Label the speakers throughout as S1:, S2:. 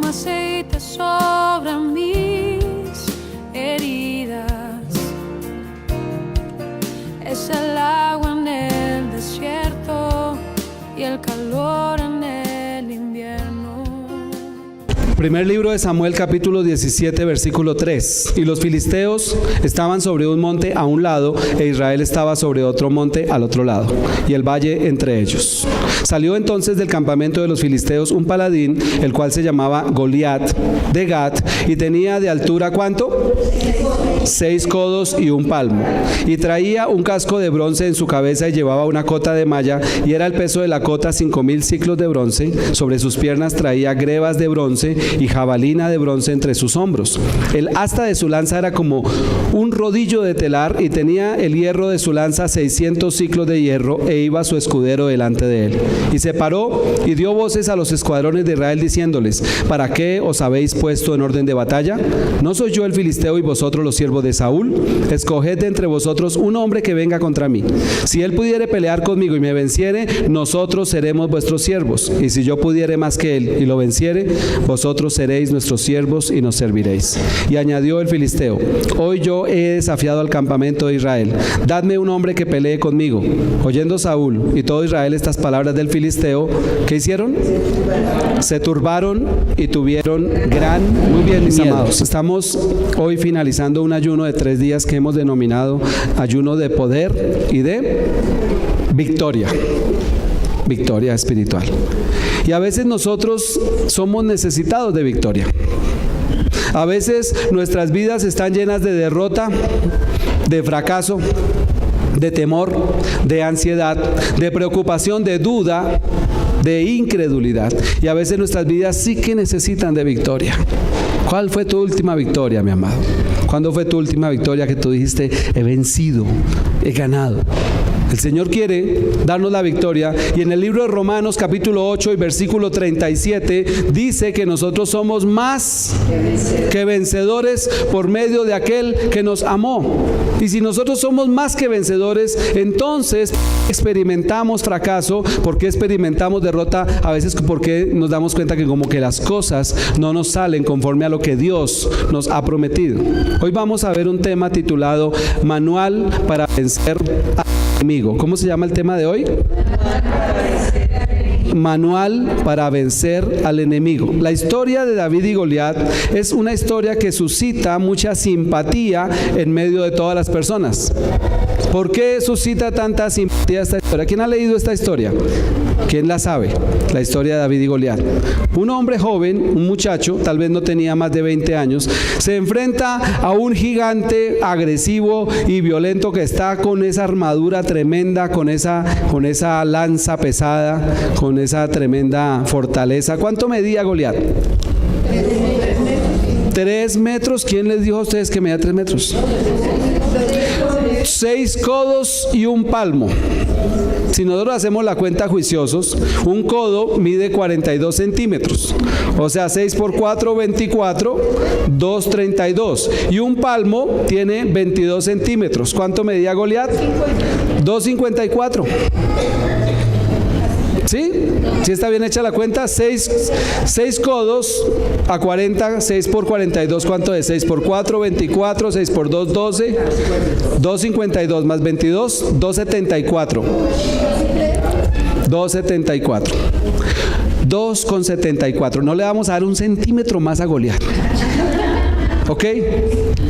S1: aceite sobre mis heridas. Es el agua en el desierto y el calor en el invierno.
S2: Primer libro de Samuel, capítulo 17, versículo 3. Y los filisteos estaban sobre un monte a un lado, e Israel estaba sobre otro monte al otro lado, y el valle entre ellos. Salió entonces del campamento de los filisteos un paladín, el cual se llamaba Goliat, de Gat, y tenía de altura, ¿cuánto? 6 codos y un palmo, y traía un casco de bronce en su cabeza y llevaba una cota de malla, y era el peso de la cota 5,000 siclos de bronce. Sobre sus piernas traía grebas de bronce y jabalina de bronce entre sus hombros. El asta de su lanza era como un rodillo de telar, y tenía el hierro de su lanza 600 siclos de hierro, e iba su escudero delante de él. Y se paró y dio voces a los escuadrones de Israel diciéndoles: ¿para qué os habéis puesto en orden de batalla? ¿No soy yo el filisteo y vosotros los siervos de Saúl? Escoged de entre vosotros un hombre que venga contra mí. Si él pudiere pelear conmigo y me venciere, nosotros seremos vuestros siervos, y si yo pudiere más que él y lo venciere, vosotros seréis nuestros siervos y nos serviréis. Y añadió el filisteo: hoy yo he desafiado al campamento de Israel, dadme un hombre que pelee conmigo. Oyendo Saúl y todo Israel estas palabras del filisteo, ¿qué hicieron? Se turbaron y tuvieron gran miedo. Muy bien, mis amados, estamos hoy finalizando un ayuno de 3 días que hemos denominado ayuno de poder y de victoria. Victoria espiritual. Y a veces nosotros somos necesitados de victoria. A veces nuestras vidas están llenas de derrota, de fracaso, de temor, de ansiedad, de preocupación, de duda, de incredulidad. Y a veces nuestras vidas sí que necesitan de victoria. ¿Cuál fue tu última victoria, mi amado? ¿Cuándo fue tu última victoria que tú dijiste: he vencido, he ganado? El Señor quiere darnos la victoria, y en el libro de Romanos capítulo 8 y versículo 37 dice que nosotros somos más que vencedores por medio de aquel que nos amó. Y si nosotros somos más que vencedores, entonces experimentamos fracaso. ¿Por qué experimentamos derrota? A veces porque nos damos cuenta que como que las cosas no nos salen conforme a lo que Dios nos ha prometido. Hoy vamos a ver un tema titulado Manual para vencer al enemigo. ¿Cómo se llama el tema de hoy? Manual para vencer al enemigo. La historia de David y Goliat es una historia que suscita mucha simpatía en medio de todas las personas. ¿Por qué suscita tanta simpatía esta historia? ¿Quién ha leído esta historia? ¿Quién la sabe? La historia de David y Goliat. Un hombre joven, un muchacho, tal vez no tenía más de 20 años, se enfrenta a un gigante agresivo y violento que está con esa armadura tremenda, con esa lanza pesada, con esa tremenda fortaleza. ¿Cuánto medía Goliat? 3 metros. ¿Quién les dijo a ustedes que medía 3 metros? 6 codos y un palmo. Si nosotros hacemos la cuenta juiciosos, un codo mide 42 centímetros. O sea, 6 por 4, 24, 232. Y un palmo tiene 22 centímetros. ¿Cuánto medía Goliat? 2,54. ¿Sí? ¿Sí está bien hecha la cuenta? 6 codos a 40, 6 por 42, ¿cuánto es? 6 por 4, 24, 6 por 2, 12, 2,52 más 22, 2,74. 2,74. 2,74. No le vamos a dar un centímetro más a Goliat. ¿Ok?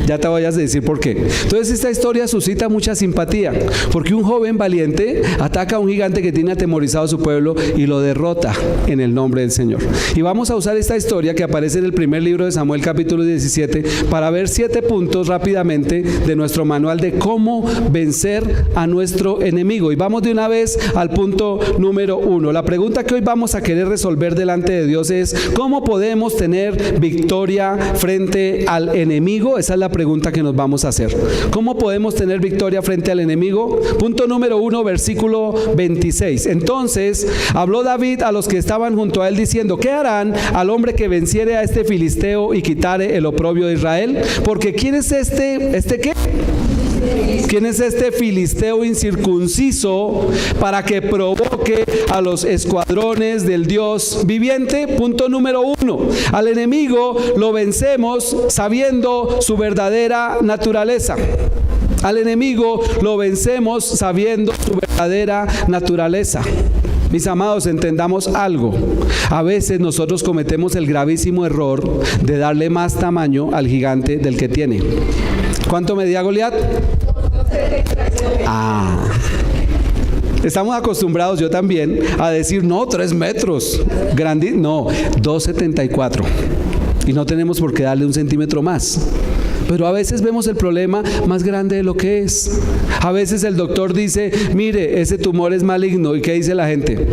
S2: Ya te voy a decir por qué. Entonces esta historia suscita mucha simpatía, porque un joven valiente ataca a un gigante que tiene atemorizado a su pueblo y lo derrota en el nombre del Señor. Y vamos a usar esta historia que aparece en el primer libro de Samuel capítulo 17 para ver 7 puntos rápidamente de nuestro manual de cómo vencer a nuestro enemigo. Y vamos de una vez al punto número 1. La pregunta que hoy vamos a querer resolver delante de Dios es: ¿cómo podemos tener victoria frente al enemigo? Esa es la pregunta que nos vamos a hacer. ¿Cómo podemos tener victoria frente al enemigo? Punto número 1, versículo 26. Entonces habló David a los que estaban junto a él diciendo: ¿qué harán al hombre que venciere a este filisteo y quitare el oprobio de Israel? Porque ¿quién es este qué? ¿Quién es este filisteo incircunciso para que provoque a los escuadrones del Dios viviente? Punto número 1. Al enemigo lo vencemos sabiendo su verdadera naturaleza. Al enemigo lo vencemos sabiendo su verdadera naturaleza. Mis amados, entendamos algo. A veces nosotros cometemos el gravísimo error de darle más tamaño al gigante del que tiene. ¿Cuánto medía Goliat? Estamos acostumbrados, yo también, a decir, no, 3 metros. No, 2,74. Y no tenemos por qué darle 1 centímetro más. Pero a veces vemos el problema más grande de lo que es. A veces el doctor dice, mire, ese tumor es maligno. ¿Y qué dice la gente?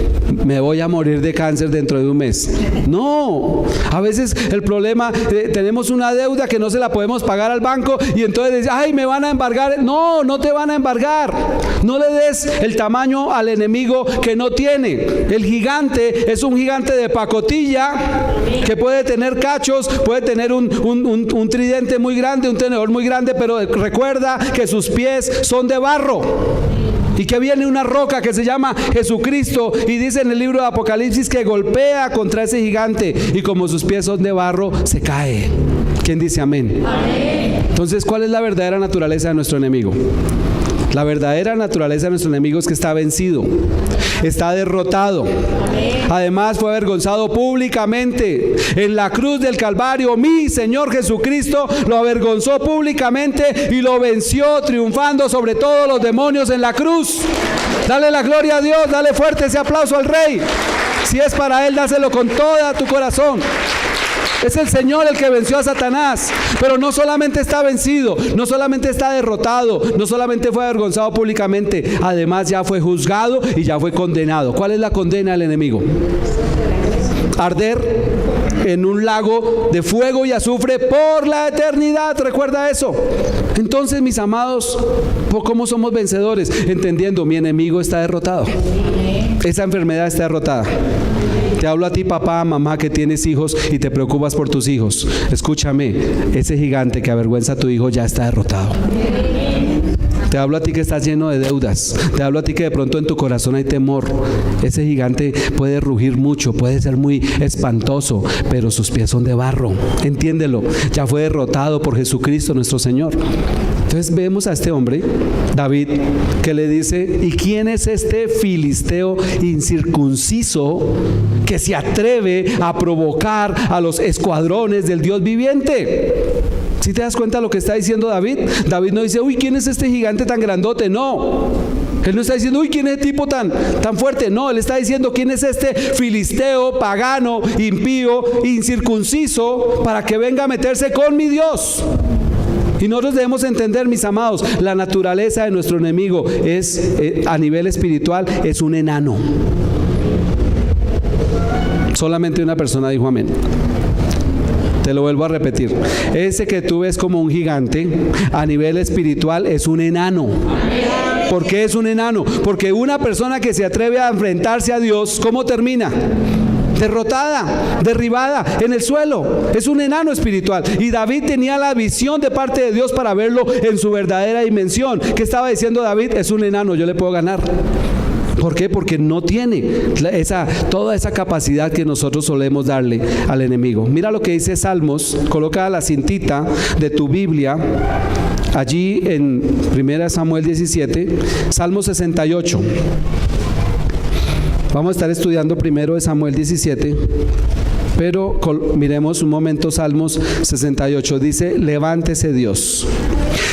S2: Me voy a morir de cáncer dentro de un mes. No, a veces el problema, tenemos una deuda que no se la podemos pagar al banco y entonces dice, ay, me van a embargar. No, no te van a embargar. No le des el tamaño al enemigo que no tiene. El gigante es un gigante de pacotilla que puede tener cachos, puede tener un tridente muy grande, un tenedor muy grande, pero recuerda que sus pies son de barro y que viene una roca que se llama Jesucristo, y dice en el libro de Apocalipsis que golpea contra ese gigante y como sus pies son de barro, se cae. ¿Quién dice amén? Amén. Entonces, ¿cuál es la verdadera naturaleza de nuestro enemigo? La verdadera naturaleza de nuestro enemigo es que está vencido, está derrotado. Además fue avergonzado públicamente en la cruz del Calvario. Mi Señor Jesucristo lo avergonzó públicamente y lo venció, triunfando sobre todos los demonios en la cruz. Dale la gloria a Dios, dale fuerte ese aplauso al Rey. Si es para Él, dáselo con todo tu corazón. Es el Señor el que venció a Satanás, pero no solamente está vencido, no solamente está derrotado, no solamente fue avergonzado públicamente, además ya fue juzgado y ya fue condenado. ¿Cuál es la condena del enemigo? Arder en un lago de fuego y azufre por la eternidad. ¿Recuerda eso? Entonces, mis amados, ¿cómo somos vencedores? Entendiendo, mi enemigo está derrotado. Esa enfermedad está derrotada. Te hablo a ti, papá, mamá, que tienes hijos y te preocupas por tus hijos. Escúchame, ese gigante que avergüenza a tu hijo ya está derrotado. Te hablo a ti que estás lleno de deudas. Te hablo a ti que de pronto en tu corazón hay temor. Ese gigante puede rugir mucho, puede ser muy espantoso, pero sus pies son de barro. Entiéndelo, ya fue derrotado por Jesucristo nuestro Señor. Entonces vemos a este hombre, David, que le dice, ¿y quién es este filisteo incircunciso que se atreve a provocar a los escuadrones del Dios viviente? ¿Sí te das cuenta de lo que está diciendo David? David no dice, uy, ¿quién es este gigante tan grandote? No. Él no está diciendo, uy, ¿quién es el tipo tan fuerte? No, él está diciendo, ¿quién es este filisteo, pagano, impío, incircunciso, para que venga a meterse con mi Dios? Y nosotros debemos entender, mis amados, la naturaleza de nuestro enemigo es, a nivel espiritual, es un enano. Solamente una persona dijo amén. Te lo vuelvo a repetir. Ese que tú ves como un gigante, a nivel espiritual es un enano. ¿Por qué es un enano? Porque una persona que se atreve a enfrentarse a Dios, ¿cómo termina? Derrotada, derribada en el suelo. Es un enano espiritual. Y David tenía la visión de parte de Dios para verlo en su verdadera dimensión. ¿Qué estaba diciendo David? Es un enano, yo le puedo ganar. ¿Por qué? Porque no tiene toda esa capacidad que nosotros solemos darle al enemigo. Mira lo que dice Salmos. Coloca la cintita de tu Biblia allí en 1 Samuel 17, Salmo 68. Vamos a estar estudiando primero de Samuel 17, pero miremos un momento Salmos 68. Dice, levántese Dios,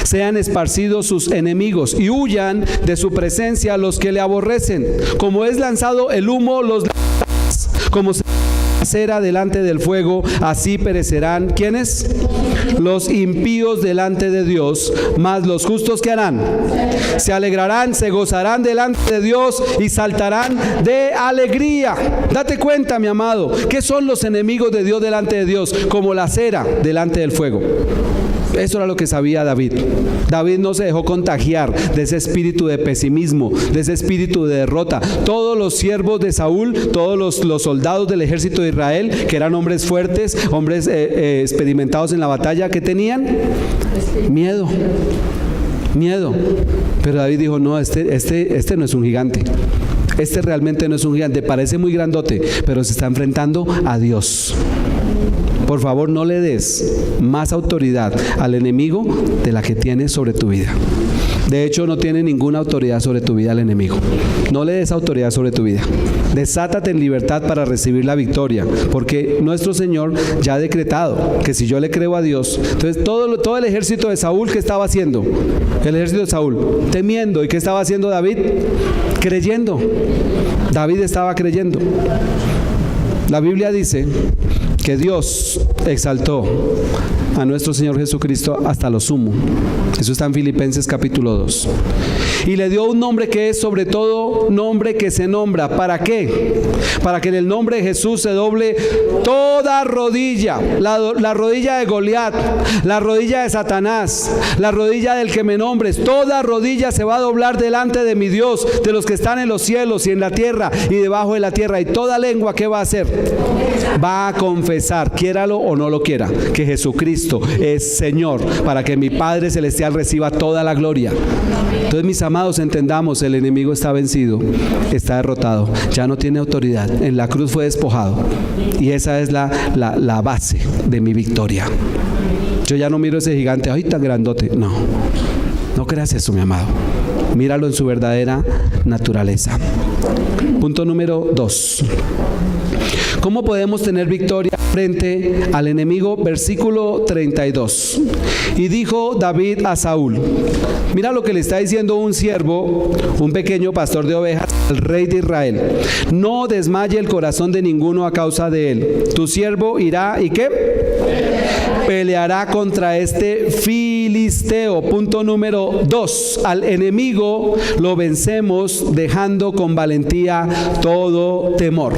S2: sean esparcidos sus enemigos y huyan de su presencia los que le aborrecen. Como es lanzado el humo, los como se cera delante del fuego, así perecerán. ¿Quiénes? Los impíos delante de Dios, mas los justos ¿qué harán? Se alegrarán, se gozarán delante de Dios y saltarán de alegría. Date cuenta, mi amado, ¿qué son los enemigos de Dios delante de Dios? Como la cera delante del fuego. Eso era lo que sabía David. David no se dejó contagiar de ese espíritu de pesimismo, de ese espíritu de derrota. Todos los siervos de Saúl, todos los soldados del ejército de Israel, que eran hombres fuertes, hombres experimentados en la batalla, ¿qué tenían? Miedo. miedo. Pero David dijo, no, este no es un gigante. Este realmente no es un gigante, parece muy grandote, pero se está enfrentando a Dios. Por favor, no le des más autoridad al enemigo de la que tiene sobre tu vida. De hecho, no tiene ninguna autoridad sobre tu vida el enemigo. No le des autoridad sobre tu vida. Desátate en libertad para recibir la victoria, porque nuestro Señor ya ha decretado que si yo le creo a Dios, entonces todo el ejército de Saúl, ¿qué estaba haciendo? El ejército de Saúl, temiendo. ¿Y qué estaba haciendo David? Creyendo. David estaba creyendo. La Biblia dice que Dios exaltó a nuestro Señor Jesucristo hasta lo sumo. Eso está en Filipenses capítulo 2. Y le dio un nombre que es sobre todo nombre que se nombra. ¿Para qué? Para que en el nombre de Jesús se doble toda rodilla. La rodilla de Goliat, la rodilla de Satanás, la rodilla del que me nombres. Toda rodilla se va a doblar delante de mi Dios, de los que están en los cielos y en la tierra y debajo de la tierra. Y toda lengua, ¿qué va a hacer? Va a confesar, quiéralo o no lo quiera, que Jesucristo es Señor, para que mi Padre Celestial reciba toda la gloria. Entonces, mis amados, entendamos, el enemigo está vencido, está derrotado, ya no tiene autoridad, en la cruz fue despojado, y esa es la base de mi victoria. Yo ya no miro ese gigante, ay, tan grandote, no creas eso, mi amado, míralo en su verdadera naturaleza. Punto número 2. ¿Cómo podemos tener victoria frente al enemigo? Versículo 32. Y dijo David a Saúl, mira lo que le está diciendo un siervo, un pequeño pastor de ovejas, al rey de Israel: no desmaye el corazón de ninguno a causa de él. Tu siervo irá y ¿qué? Peleará contra este filisteo. Punto número 2. Al enemigo lo vencemos dejando con valentía todo temor.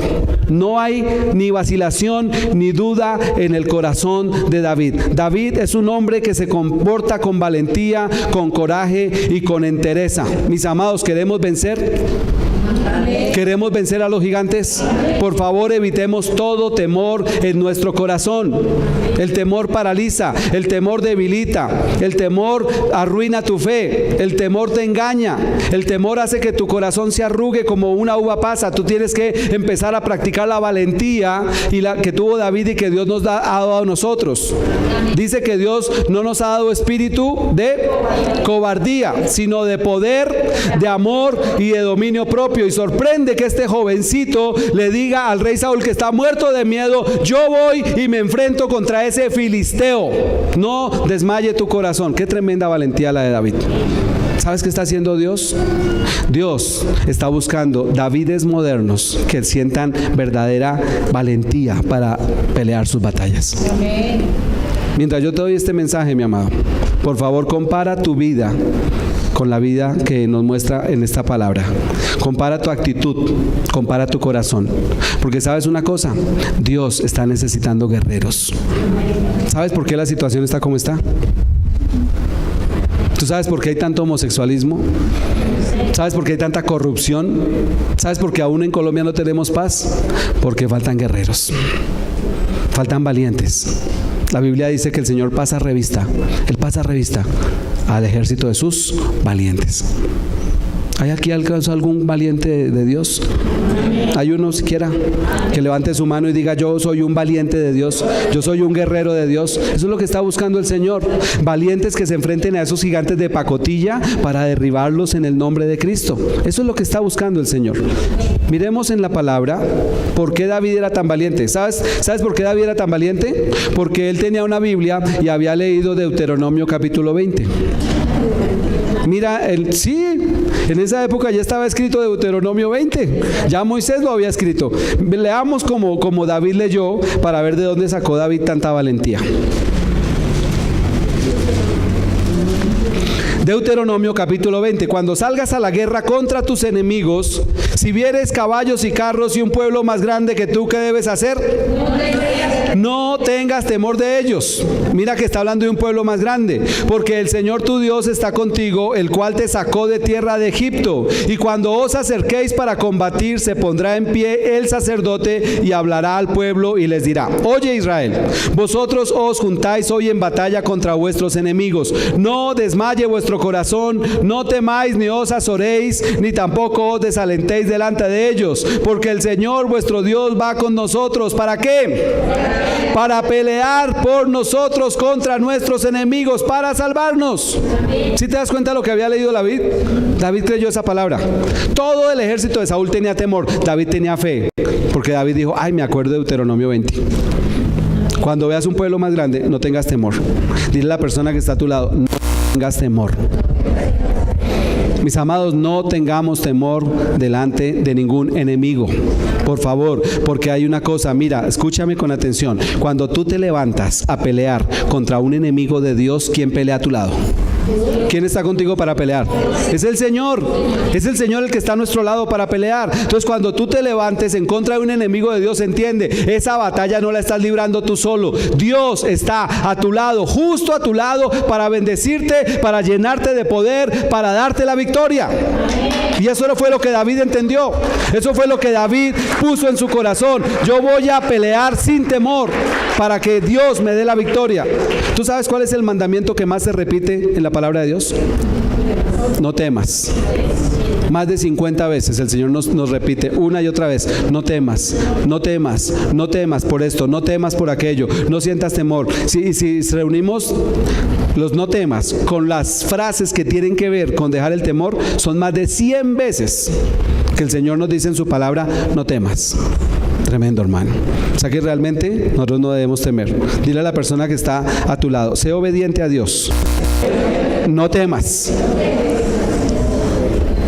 S2: No hay ni vacilación ni duda en el corazón de David. David es un hombre que se comporta con valentía, con coraje y con entereza. Mis amados, ¿queremos vencer? ¿Queremos vencer a los gigantes? Por favor, evitemos todo temor en nuestro corazón. El temor paraliza, el temor debilita, el temor arruina tu fe, el temor te engaña, el temor hace que tu corazón se arrugue como una uva pasa. Tú tienes que empezar a practicar la valentía y la que tuvo David y que Dios nos ha dado a nosotros. Dice que Dios no nos ha dado espíritu de cobardía, sino de poder, de amor y de dominio propio. Y sorprende que este jovencito le diga al rey Saúl, que está muerto de miedo: yo voy y me enfrento contra ese filisteo. No desmaye tu corazón. Qué tremenda valentía la de David. ¿Sabes qué está haciendo Dios? Dios está buscando Davides modernos que sientan verdadera valentía para pelear sus batallas. Amén. Mientras yo te doy este mensaje, mi amado, por favor, compara tu vida con la vida que nos muestra en esta palabra. Compara tu actitud, compara tu corazón. Porque ¿sabes una cosa? Dios está necesitando guerreros. ¿Sabes por qué la situación está como está? ¿Tú sabes por qué hay tanto homosexualismo? ¿Sabes por qué hay tanta corrupción? ¿Sabes por qué aún en Colombia no tenemos paz? Porque faltan guerreros, faltan valientes. La Biblia dice que el Señor pasa revista, Él pasa revista al ejército de sus valientes. ¿Hay aquí algún valiente de Dios? ¿Hay uno siquiera que levante su mano y diga: yo soy un valiente de Dios, yo soy un guerrero de Dios? Eso es lo que está buscando el Señor. Valientes que se enfrenten a esos gigantes de pacotilla para derribarlos en el nombre de Cristo. Eso es lo que está buscando el Señor. Miremos en la palabra por qué David era tan valiente. ¿Sabes por qué David era tan valiente? Porque él tenía una Biblia y había leído Deuteronomio capítulo 20. Mira, en esa época ya estaba escrito Deuteronomio 20. Ya Moisés lo había escrito. Leamos como David leyó para ver de dónde sacó David tanta valentía. Deuteronomio capítulo 20. Cuando salgas a la guerra contra tus enemigos, si vieres caballos y carros y un pueblo más grande que tú, ¿qué debes hacer? No tengas temor de ellos. Mira que está hablando de un pueblo más grande. Porque el Señor tu Dios está contigo, el cual te sacó de tierra de Egipto. Y cuando os acerquéis para combatir, se pondrá en pie el sacerdote y hablará al pueblo y les dirá: oye Israel, vosotros os juntáis hoy en batalla contra vuestros enemigos. No desmaye vuestro vuestro corazón, no temáis ni os azoréis, ni tampoco os desalentéis delante de ellos, porque el Señor vuestro Dios va con nosotros. ¿Para qué? Para pelear por nosotros contra nuestros enemigos, para salvarnos. ¿Sí te das cuenta de lo que había leído David? David creyó esa palabra. Todo el ejército de Saúl tenía temor, David tenía fe, porque David dijo, ay, me acuerdo de Deuteronomio 20. Cuando veas un pueblo más grande, no tengas temor. Dile a la persona que está a tu lado, no tengas temor. Mis amados, no tengamos temor delante de ningún enemigo, por favor, porque hay una cosa, mira, escúchame con atención. Cuando tú te levantas a pelear contra un enemigo de Dios, ¿quién pelea a tu lado? ¿Quién está contigo para pelear? Es el Señor. Es el Señor el que está a nuestro lado para pelear. Entonces, cuando tú te levantes en contra de un enemigo de Dios, entiende, esa batalla no la estás librando tú solo. Dios está a tu lado, justo a tu lado, para bendecirte, para llenarte de poder, para darte la victoria. Y eso fue lo que David entendió. Eso fue lo que David puso en su corazón. Yo voy a pelear sin temor para que Dios me dé la victoria. ¿Tú sabes cuál es el mandamiento que más se repite en la palabra de Dios? No temas. Más de 50 veces el Señor nos repite una y otra vez, no temas, no temas, no temas por esto, no temas por aquello, no sientas temor. Si reunimos los no temas con las frases que tienen que ver con dejar el temor, son más de 100 veces que el Señor nos dice en su palabra, no temas. Tremendo, hermano. O sea que realmente nosotros no debemos temer. Dile a la persona que está a tu lado, sé obediente a Dios. No temas.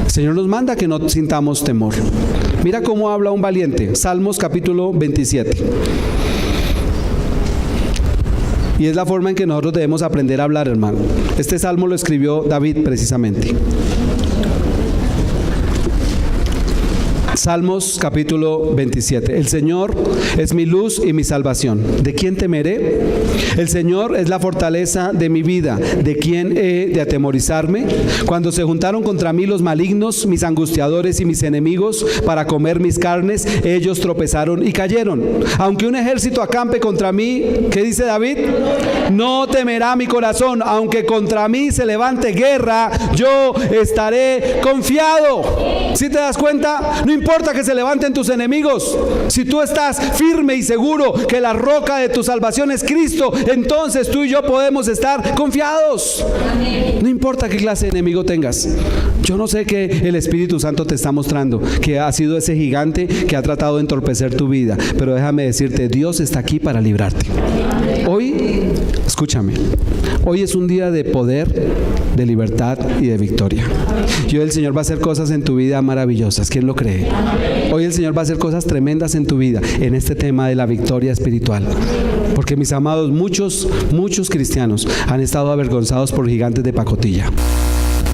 S2: El Señor nos manda que no sintamos temor. Mira cómo habla un valiente. Salmos capítulo 27. Y es la forma en que nosotros debemos aprender a hablar, hermano. Este salmo lo escribió David precisamente. Salmos capítulo 27. El Señor es mi luz y mi salvación. ¿De quién temeré? El Señor es la fortaleza de mi vida. ¿De quién he de atemorizarme? Cuando se juntaron contra mí los malignos, mis angustiadores y mis enemigos, para comer mis carnes, ellos tropezaron y cayeron. Aunque un ejército acampe contra mí, ¿qué dice David? No temerá mi corazón. Aunque contra mí se levante guerra, yo estaré confiado. ¿Sí te das cuenta? No importa que se levanten tus enemigos. Si tú estás firme y seguro que la roca de tu salvación es Cristo, entonces tú y yo podemos estar confiados. No importa qué clase de enemigo tengas. Yo no sé qué el Espíritu Santo te está mostrando, que ha sido ese gigante que ha tratado de entorpecer tu vida, pero déjame decirte, Dios está aquí para librarte. Hoy, escúchame, hoy es un día de poder, de libertad y de victoria. Y hoy el Señor va a hacer cosas en tu vida maravillosas. ¿Quién lo cree? Hoy el Señor va a hacer cosas tremendas en tu vida, en este tema de la victoria espiritual. Porque, mis amados, muchos cristianos han estado avergonzados por gigantes de pacotilla.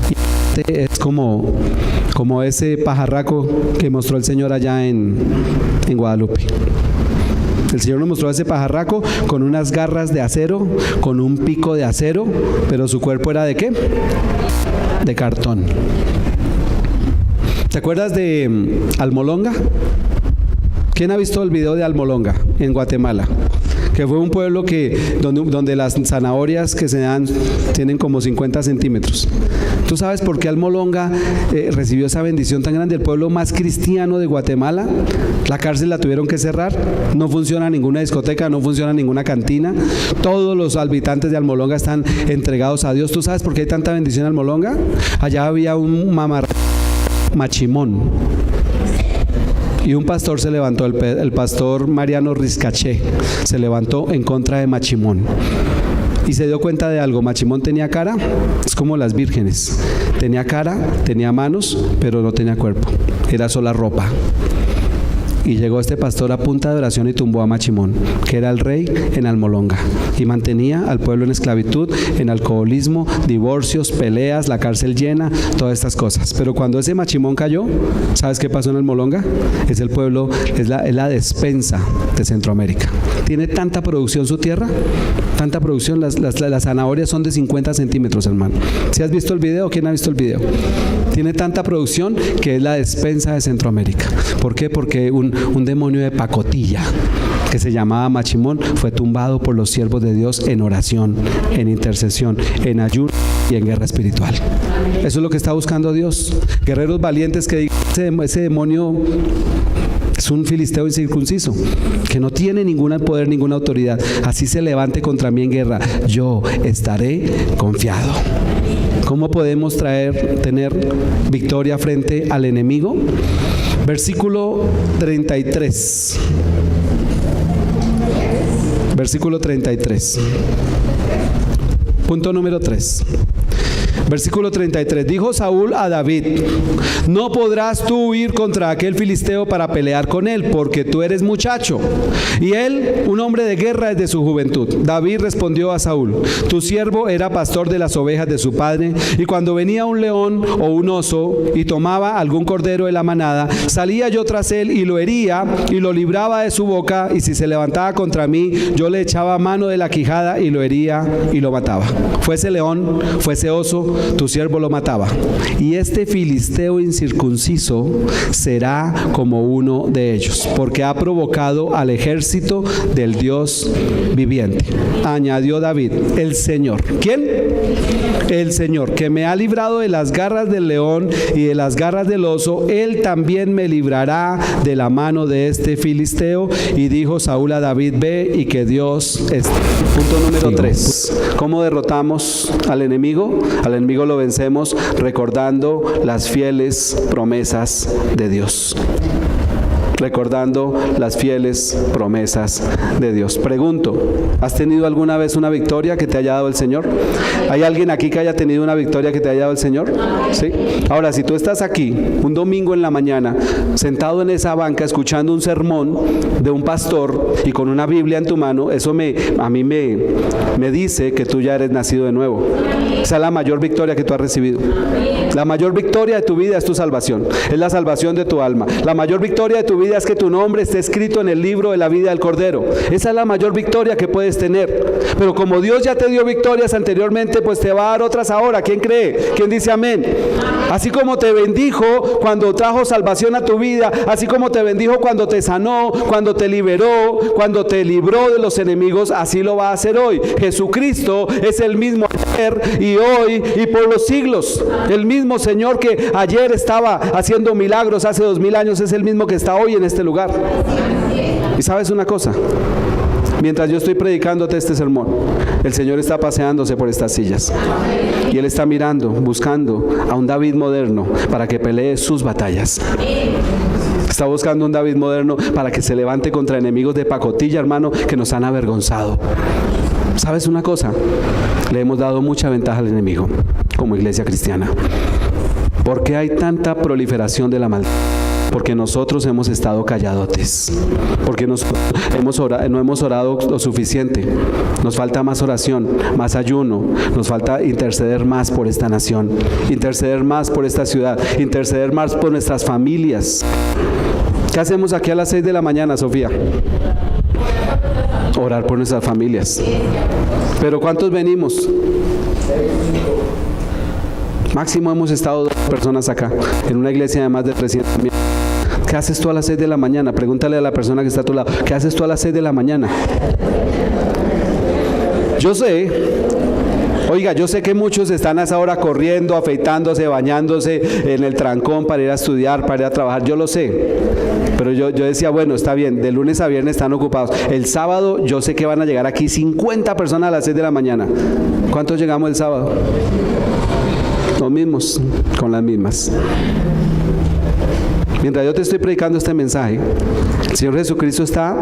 S2: Y es como ese pajarraco que mostró el Señor allá en Guadalupe. El Señor nos mostró a ese pajarraco con unas garras de acero, con un pico de acero, pero su cuerpo era ¿de qué? De cartón. ¿Te acuerdas de Almolonga? ¿Quién ha visto el video de Almolonga en Guatemala? Que fue un pueblo donde las zanahorias que se dan tienen como 50 centímetros. ¿Tú sabes por qué Almolonga recibió esa bendición tan grande? El pueblo más cristiano de Guatemala. La cárcel la tuvieron que cerrar. No funciona ninguna discoteca, no funciona ninguna cantina. Todos los habitantes de Almolonga están entregados a Dios. ¿Tú sabes por qué hay tanta bendición en Almolonga? Allá había un Machimón. Y un pastor se levantó, el pastor Mariano Riscaché, se levantó en contra de Machimón. Y se dio cuenta de algo. Machimón tenía cara, es como las vírgenes. Tenía cara, tenía manos, pero no tenía cuerpo. Era sola ropa. Y llegó este pastor a punta de oración y tumbó a Machimón, que era el rey en Almolonga, y mantenía al pueblo en esclavitud, en alcoholismo, divorcios, peleas, la cárcel llena, todas estas cosas. Pero cuando ese Machimón cayó, ¿sabes qué pasó en Almolonga? Es el pueblo, es la despensa de Centroamérica. Tiene tanta producción su tierra, tanta producción, las zanahorias son de 50 centímetros, hermano. ¿Sí has visto el video? ¿Quién ha visto el video? Tiene tanta producción que es la despensa de Centroamérica. ¿Por qué? Porque un demonio de pacotilla que se llamaba Machimón, fue tumbado por los siervos de Dios en oración, en intercesión, en ayuno y en guerra espiritual. Eso es lo que está buscando Dios. Guerreros valientes que digan, ese demonio es un filisteo incircunciso, que no tiene ningún poder, ninguna autoridad. Así se levante contra mí en guerra, yo estaré confiado. ¿Cómo podemos tener victoria frente al enemigo? Versículo 33. Versículo 33. Punto número 3. Versículo 33. Dijo Saúl a David: no podrás tú ir contra aquel filisteo para pelear con él, porque tú eres muchacho, y él un hombre de guerra desde su juventud. David respondió a Saúl: tu siervo era pastor de las ovejas de su padre, y cuando venía un león o un oso y tomaba algún cordero de la manada, salía yo tras él y lo hería y lo libraba de su boca, y si se levantaba contra mí, yo le echaba mano de la quijada y lo hería y lo mataba. Fuese león, fuese oso, tu siervo lo mataba. Y este filisteo incircunciso será como uno de ellos, porque ha provocado al ejército del Dios viviente. Añadió David: el Señor. ¿Quién? El Señor, que me ha librado de las garras del león y de las garras del oso, él también me librará de la mano de este filisteo. Y dijo Saúl a David: ve y que Dios esté. Punto número 3. ¿Cómo derrotamos al enemigo? Al enemigo lo vencemos recordando las fieles promesas de Dios. Recordando las fieles promesas de Dios. Pregunto, ¿has tenido alguna vez una victoria que te haya dado el Señor? ¿Hay alguien aquí que haya tenido una victoria que te haya dado el Señor? ¿Sí? Ahora, si tú estás aquí un domingo en la mañana, sentado en esa banca escuchando un sermón de un pastor y con una Biblia en tu mano, eso a mí me dice que tú ya eres nacido de nuevo. Esa es la mayor victoria que tú has recibido. La mayor victoria de tu vida es tu salvación, es la salvación de tu alma. La mayor victoria de tu vida es que tu nombre esté escrito en el libro de la vida del Cordero. Esa es la mayor victoria que puedes tener. Pero como Dios ya te dio victorias anteriormente, pues te va a dar otras ahora. ¿Quién cree? ¿Quién dice amén? Así como te bendijo cuando trajo salvación a tu vida, así como te bendijo cuando te sanó, cuando te liberó, cuando te libró de los enemigos, así lo va a hacer hoy. Jesucristo es el mismo ayer y hoy y por los siglos. El mismo Señor que ayer estaba haciendo milagros hace 2000 años es el mismo que está hoy en este lugar. Y sabes una cosa, mientras yo estoy predicándote este sermón, el Señor está paseándose por estas sillas y Él está mirando, buscando a un David moderno para que pelee sus batallas. Está buscando un David moderno para que se levante contra enemigos de pacotilla, hermano, que nos han avergonzado. ¿Sabes una cosa? Le hemos dado mucha ventaja al enemigo como iglesia cristiana. ¿Por qué hay tanta proliferación de la maldad? Porque nosotros hemos estado calladotes, porque no hemos orado lo suficiente. Nos falta más oración, más ayuno, nos falta interceder más por esta nación, interceder más por esta ciudad, interceder más por nuestras familias. ¿Qué hacemos aquí a las 6 de la mañana, Sofía? Orar por nuestras familias. ¿Pero cuántos venimos? Máximo hemos estado 2 personas acá, en una iglesia de más de 300 miembros. ¿Qué haces tú a las 6 de la mañana? Pregúntale a la persona que está a tu lado. ¿Qué haces tú a las 6 de la mañana? Yo sé, oiga, yo sé que muchos están a esa hora corriendo, afeitándose, bañándose en el trancón para ir a estudiar, para ir a trabajar. Yo lo sé. Pero yo decía, bueno, está bien, de lunes a viernes están ocupados. El sábado yo sé que van a llegar aquí 50 personas a las 6 de la mañana. ¿Cuántos llegamos el sábado? Los mismos, con las mismas. Mientras yo te estoy predicando este mensaje, el Señor Jesucristo está,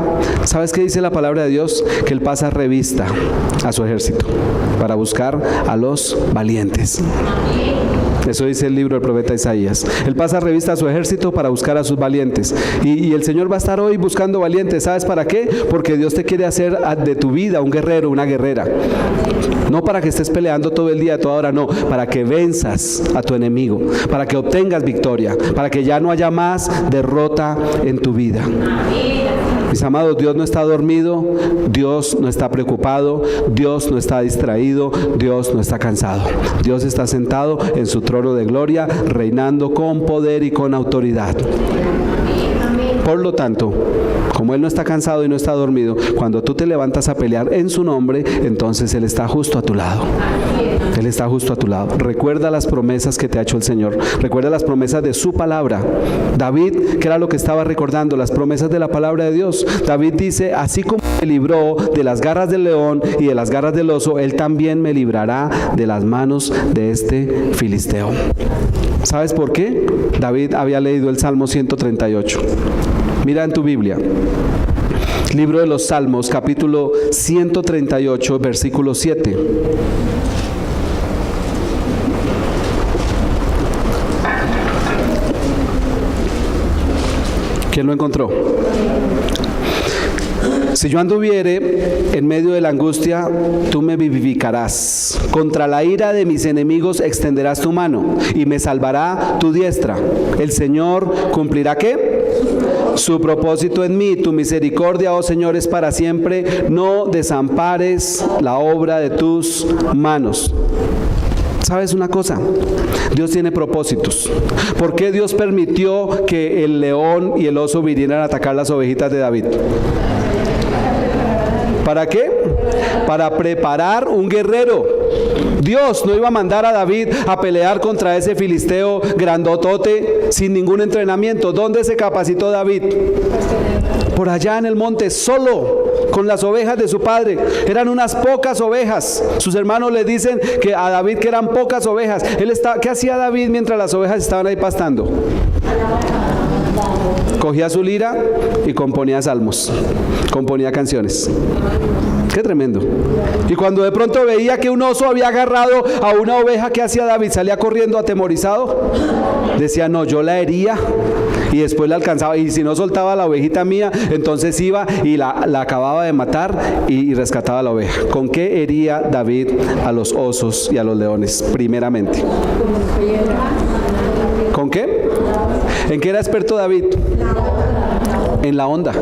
S2: ¿sabes qué dice la palabra de Dios? Que Él pasa revista a su ejército para buscar a los valientes. Eso dice el libro del profeta Isaías. Él pasa revista a su ejército para buscar a sus valientes. Y el Señor va a estar hoy buscando valientes. ¿Sabes para qué? Porque Dios te quiere hacer de tu vida un guerrero, una guerrera. No para que estés peleando todo el día, toda hora, no. Para que venzas a tu enemigo. Para que obtengas victoria. Para que ya no haya más derrota en tu vida. Mis amados, Dios no está dormido, Dios no está preocupado, Dios no está distraído, Dios no está cansado. Dios está sentado en su trono de gloria, reinando con poder y con autoridad. Por lo tanto, como Él no está cansado y no está dormido, cuando tú te levantas a pelear en su nombre, entonces Él está justo a tu lado. Él está justo a tu lado. Recuerda las promesas que te ha hecho el Señor. Recuerda las promesas de su palabra. David, ¿qué era lo que estaba recordando? Las promesas de la palabra de Dios. David dice, así como me libró de las garras del león y de las garras del oso, Él también me librará de las manos de este filisteo. ¿Sabes por qué? David había leído el Salmo 138. Mira en tu Biblia. Libro de los Salmos, capítulo 138, versículo 7. ¿Quién lo encontró? Si yo anduviere en medio de la angustia, tú me vivificarás. Contra la ira de mis enemigos extenderás tu mano y me salvará tu diestra. El Señor cumplirá ¿qué? Su propósito en mí. Tu misericordia, oh Señor, es para siempre. No desampares la obra de tus manos. ¿Sabes una cosa? Dios tiene propósitos. ¿Por qué Dios permitió que el león y el oso vinieran a atacar las ovejitas de David? ¿Para qué? Para preparar un guerrero. Dios no iba a mandar a David a pelear contra ese filisteo grandotote sin ningún entrenamiento. ¿Dónde se capacitó David? Por allá en el monte, solo, con las ovejas de su padre. Eran unas pocas ovejas. Sus hermanos le dicen que a David que eran pocas ovejas. ¿Qué hacía David mientras las ovejas estaban ahí pastando? Cogía su lira y componía salmos, componía canciones. Qué tremendo. Y cuando de pronto veía que un oso había agarrado a una oveja, ¿qué hacía David? Salía corriendo atemorizado. Decía, no, yo la hería y después la alcanzaba, y si no soltaba la ovejita mía, entonces iba y la acababa de matar y rescataba la oveja. ¿Con qué hería David a los osos y a los leones? Primeramente, ¿con qué? ¿En qué era experto David? En la onda.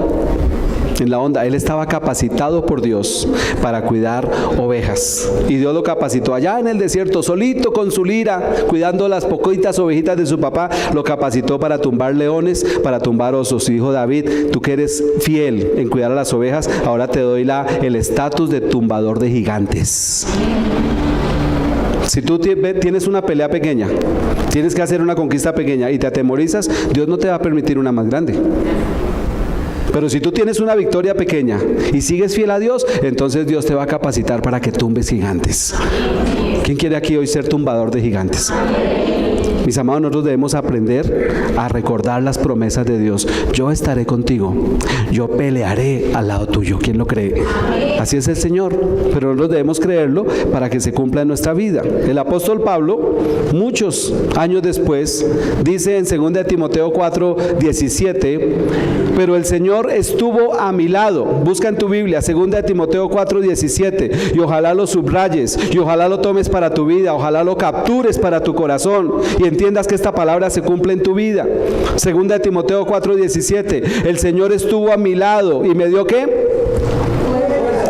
S2: En la onda. Él estaba capacitado por Dios para cuidar ovejas. Y Dios lo capacitó allá en el desierto, solito con su lira, cuidando las poquitas ovejitas de su papá. Lo capacitó para tumbar leones, para tumbar osos. Y dijo, David, tú que eres fiel en cuidar a las ovejas, ahora te doy el estatus de tumbador de gigantes. Si tú tienes una pelea pequeña, tienes que hacer una conquista pequeña y te atemorizas, Dios no te va a permitir una más grande. Pero si tú tienes una victoria pequeña y sigues fiel a Dios, entonces Dios te va a capacitar para que tumbes gigantes. ¿Quién quiere aquí hoy ser tumbador de gigantes? Mis amados, nosotros debemos aprender a recordar las promesas de Dios. Yo estaré contigo, yo pelearé al lado tuyo. ¿Quién lo cree? Así es el Señor, pero nosotros debemos creerlo para que se cumpla en nuestra vida. El apóstol Pablo, muchos años después, dice en 2 Timoteo 4:17, pero el Señor estuvo a mi lado. Busca en tu Biblia 2 Timoteo 4:17 y ojalá lo subrayes y ojalá lo tomes para tu vida, ojalá lo captures para tu corazón y entiendas que esta palabra se cumple en tu vida. 2 Timoteo 4:17, el Señor estuvo a mi lado y me dio ¿qué?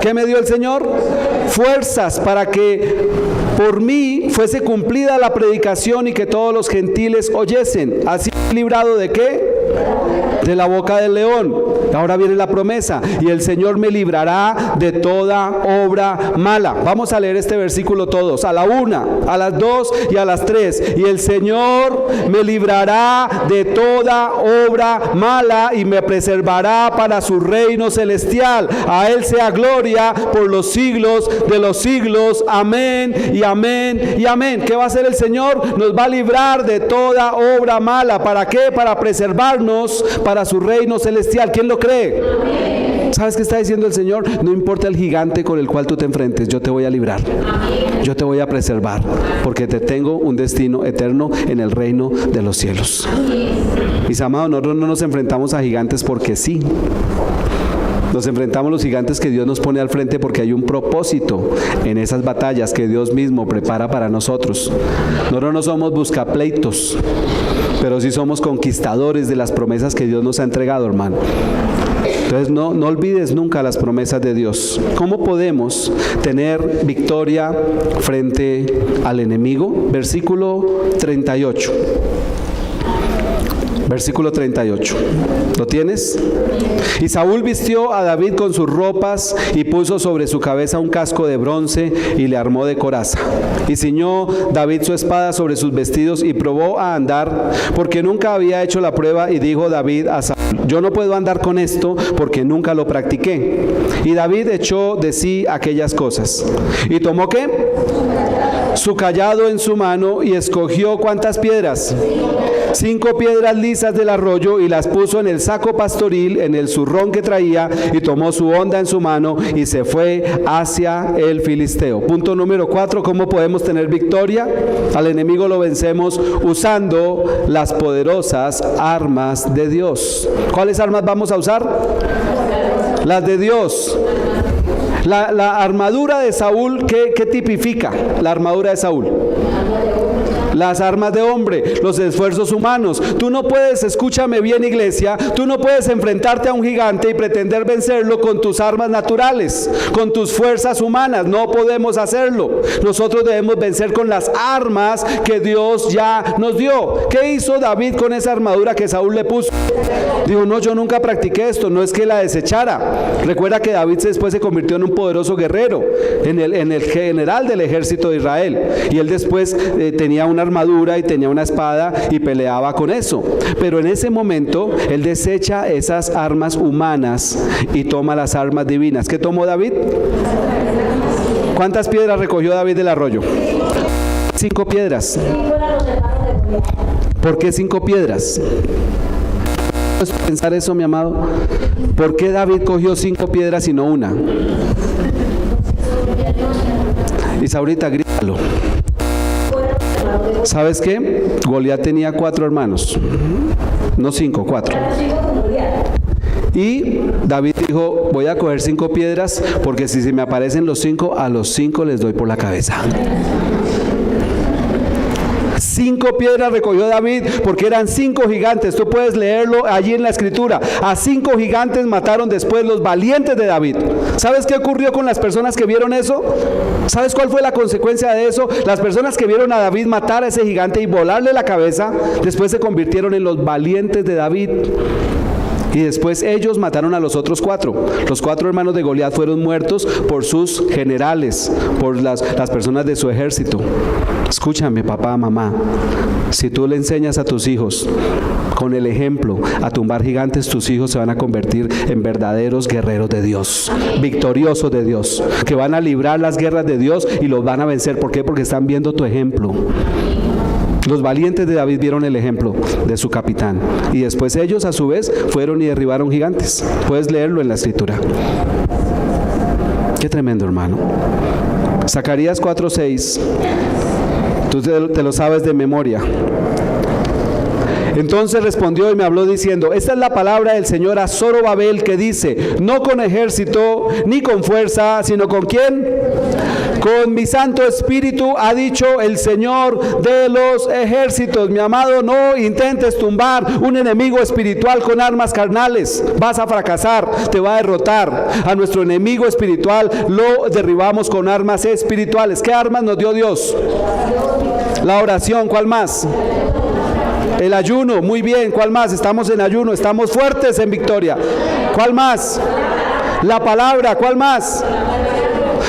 S2: ¿Qué me dio el Señor? Fuerzas para que por mí fuese cumplida la predicación y que todos los gentiles oyesen. Así librado ¿de qué? De la boca del león. Ahora viene la promesa, y el Señor me librará de toda obra mala. Vamos a leer este versículo todos, a la 1, a las 2 y a las 3. Y el Señor me librará de toda obra mala y me preservará para su reino celestial. A Él sea gloria por los siglos de los siglos. Amén y amén y amén. ¿Qué va a hacer el Señor? Nos va a librar de toda obra mala. ¿Para qué? Para preservarnos para su reino celestial. ¿Quién lo cree? Amén. ¿Sabes qué está diciendo el Señor? No importa el gigante con el cual tú te enfrentes, yo te voy a librar. Amén. Yo te voy a preservar, porque te tengo un destino eterno en el reino de los cielos. Amén. Mis amados, nosotros no nos enfrentamos a gigantes porque sí. Nos enfrentamos a los gigantes que Dios nos pone al frente porque hay un propósito en esas batallas que Dios mismo prepara para nosotros. Nosotros no somos buscapleitos, pero sí somos conquistadores de las promesas que Dios nos ha entregado, hermano. Entonces no olvides nunca las promesas de Dios. ¿Cómo podemos tener victoria frente al enemigo? Versículo 38. Versículo 38. ¿Lo tienes? Y Saúl vistió a David con sus ropas y puso sobre su cabeza un casco de bronce y le armó de coraza. Y ciñó David su espada sobre sus vestidos y probó a andar, porque nunca había hecho la prueba, y dijo David a Saúl: yo no puedo andar con esto porque nunca lo practiqué. Y David echó de sí aquellas cosas. ¿Y tomó qué? Su cayado en su mano y escogió ¿cuántas piedras? 5 piedras lisas del arroyo y las puso en el saco pastoril, en el zurrón que traía, y tomó su honda en su mano y se fue hacia el filisteo. Punto número 4, ¿cómo podemos tener victoria? Al enemigo lo vencemos usando las poderosas armas de Dios. ¿Cuáles armas vamos a usar? Las de Dios. La armadura de Saúl, ¿qué tipifica la armadura de Saúl? Las armas de hombre, los esfuerzos humanos. Tú no puedes, escúchame bien iglesia, tú no puedes enfrentarte a un gigante y pretender vencerlo con tus armas naturales, con tus fuerzas humanas. No podemos hacerlo. Nosotros debemos vencer con las armas que Dios ya nos dio. ¿Qué hizo David con esa armadura que Saúl le puso? Dijo: no, yo nunca practiqué esto. No es que la desechara. Recuerda que David después se convirtió en un poderoso guerrero, en el general del ejército de Israel, y él después tenía una armadura y tenía una espada y peleaba con eso. Pero en ese momento él desecha esas armas humanas y toma las armas divinas. ¿Qué tomó David? ¿Cuántas piedras recogió David del arroyo? 5 piedras. ¿Por qué 5 piedras? ¿Puedes pensar eso, mi amado? ¿Por qué David cogió 5 piedras y no una? Y ahorita grítalo. ¿Sabes qué? Goliat tenía 4 hermanos, no 5, 4. Y David dijo: voy a coger 5 piedras, porque si se me aparecen los 5, a los 5 les doy por la cabeza. 5 piedras recogió David porque eran 5 gigantes. Tú puedes leerlo allí en la escritura. A 5 gigantes mataron después los valientes de David. ¿Sabes qué ocurrió con las personas que vieron eso? ¿Sabes cuál fue la consecuencia de eso? Las personas que vieron a David matar a ese gigante y volarle la cabeza, después se convirtieron en los valientes de David. Y después ellos mataron a los otros 4. Los 4 hermanos de Goliat fueron muertos por sus generales, por las personas de su ejército. Escúchame, papá, mamá. Si tú le enseñas a tus hijos con el ejemplo a tumbar gigantes, tus hijos se van a convertir en verdaderos guerreros de Dios, victoriosos de Dios, que van a librar las guerras de Dios y los van a vencer. ¿Por qué? Porque están viendo tu ejemplo. Los valientes de David vieron el ejemplo de su capitán, y después ellos a su vez fueron y derribaron gigantes. Puedes leerlo en la escritura. Qué tremendo, hermano. Zacarías 4:6. Tú te lo sabes de memoria. Entonces respondió y me habló diciendo: esta es la palabra del Señor a Zorobabel, que dice: no con ejército ni con fuerza, sino ¿con quién? Con mi Santo Espíritu, ha dicho el Señor de los ejércitos. Mi amado, no intentes tumbar un enemigo espiritual con armas carnales. Vas a fracasar, te va a derrotar. A nuestro enemigo espiritual lo derribamos con armas espirituales. ¿Qué armas nos dio Dios? La oración. ¿Cuál más? El ayuno. Muy bien. ¿Cuál más? Estamos en ayuno, estamos fuertes en victoria. ¿Cuál más? La palabra. ¿Cuál más?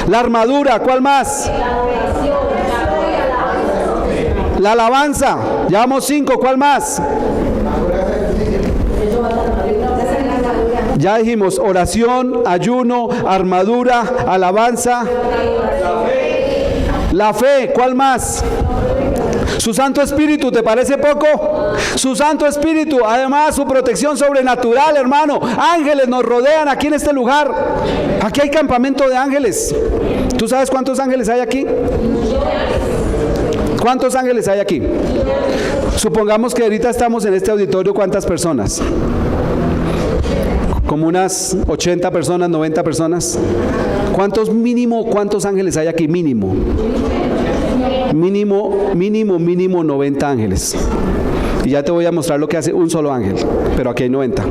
S2: La armadura. ¿Cuál más? La alabanza. Llevamos 5. ¿Cuál más? Ya dijimos: oración, ayuno, armadura, alabanza. La fe. ¿Cuál más? Su Santo Espíritu. ¿Te parece poco? Su Santo Espíritu. Además, su protección sobrenatural, hermano. Ángeles nos rodean aquí en este lugar. Aquí hay campamento de ángeles. ¿Tú sabes cuántos ángeles hay aquí? ¿Cuántos ángeles hay aquí? Supongamos que ahorita estamos en este auditorio. ¿Cuántas personas? Como unas 80 personas, 90 personas. ¿Cuántos ángeles hay aquí? Mínimo 90 ángeles. Y ya te voy a mostrar lo que hace un solo ángel, pero aquí hay 90.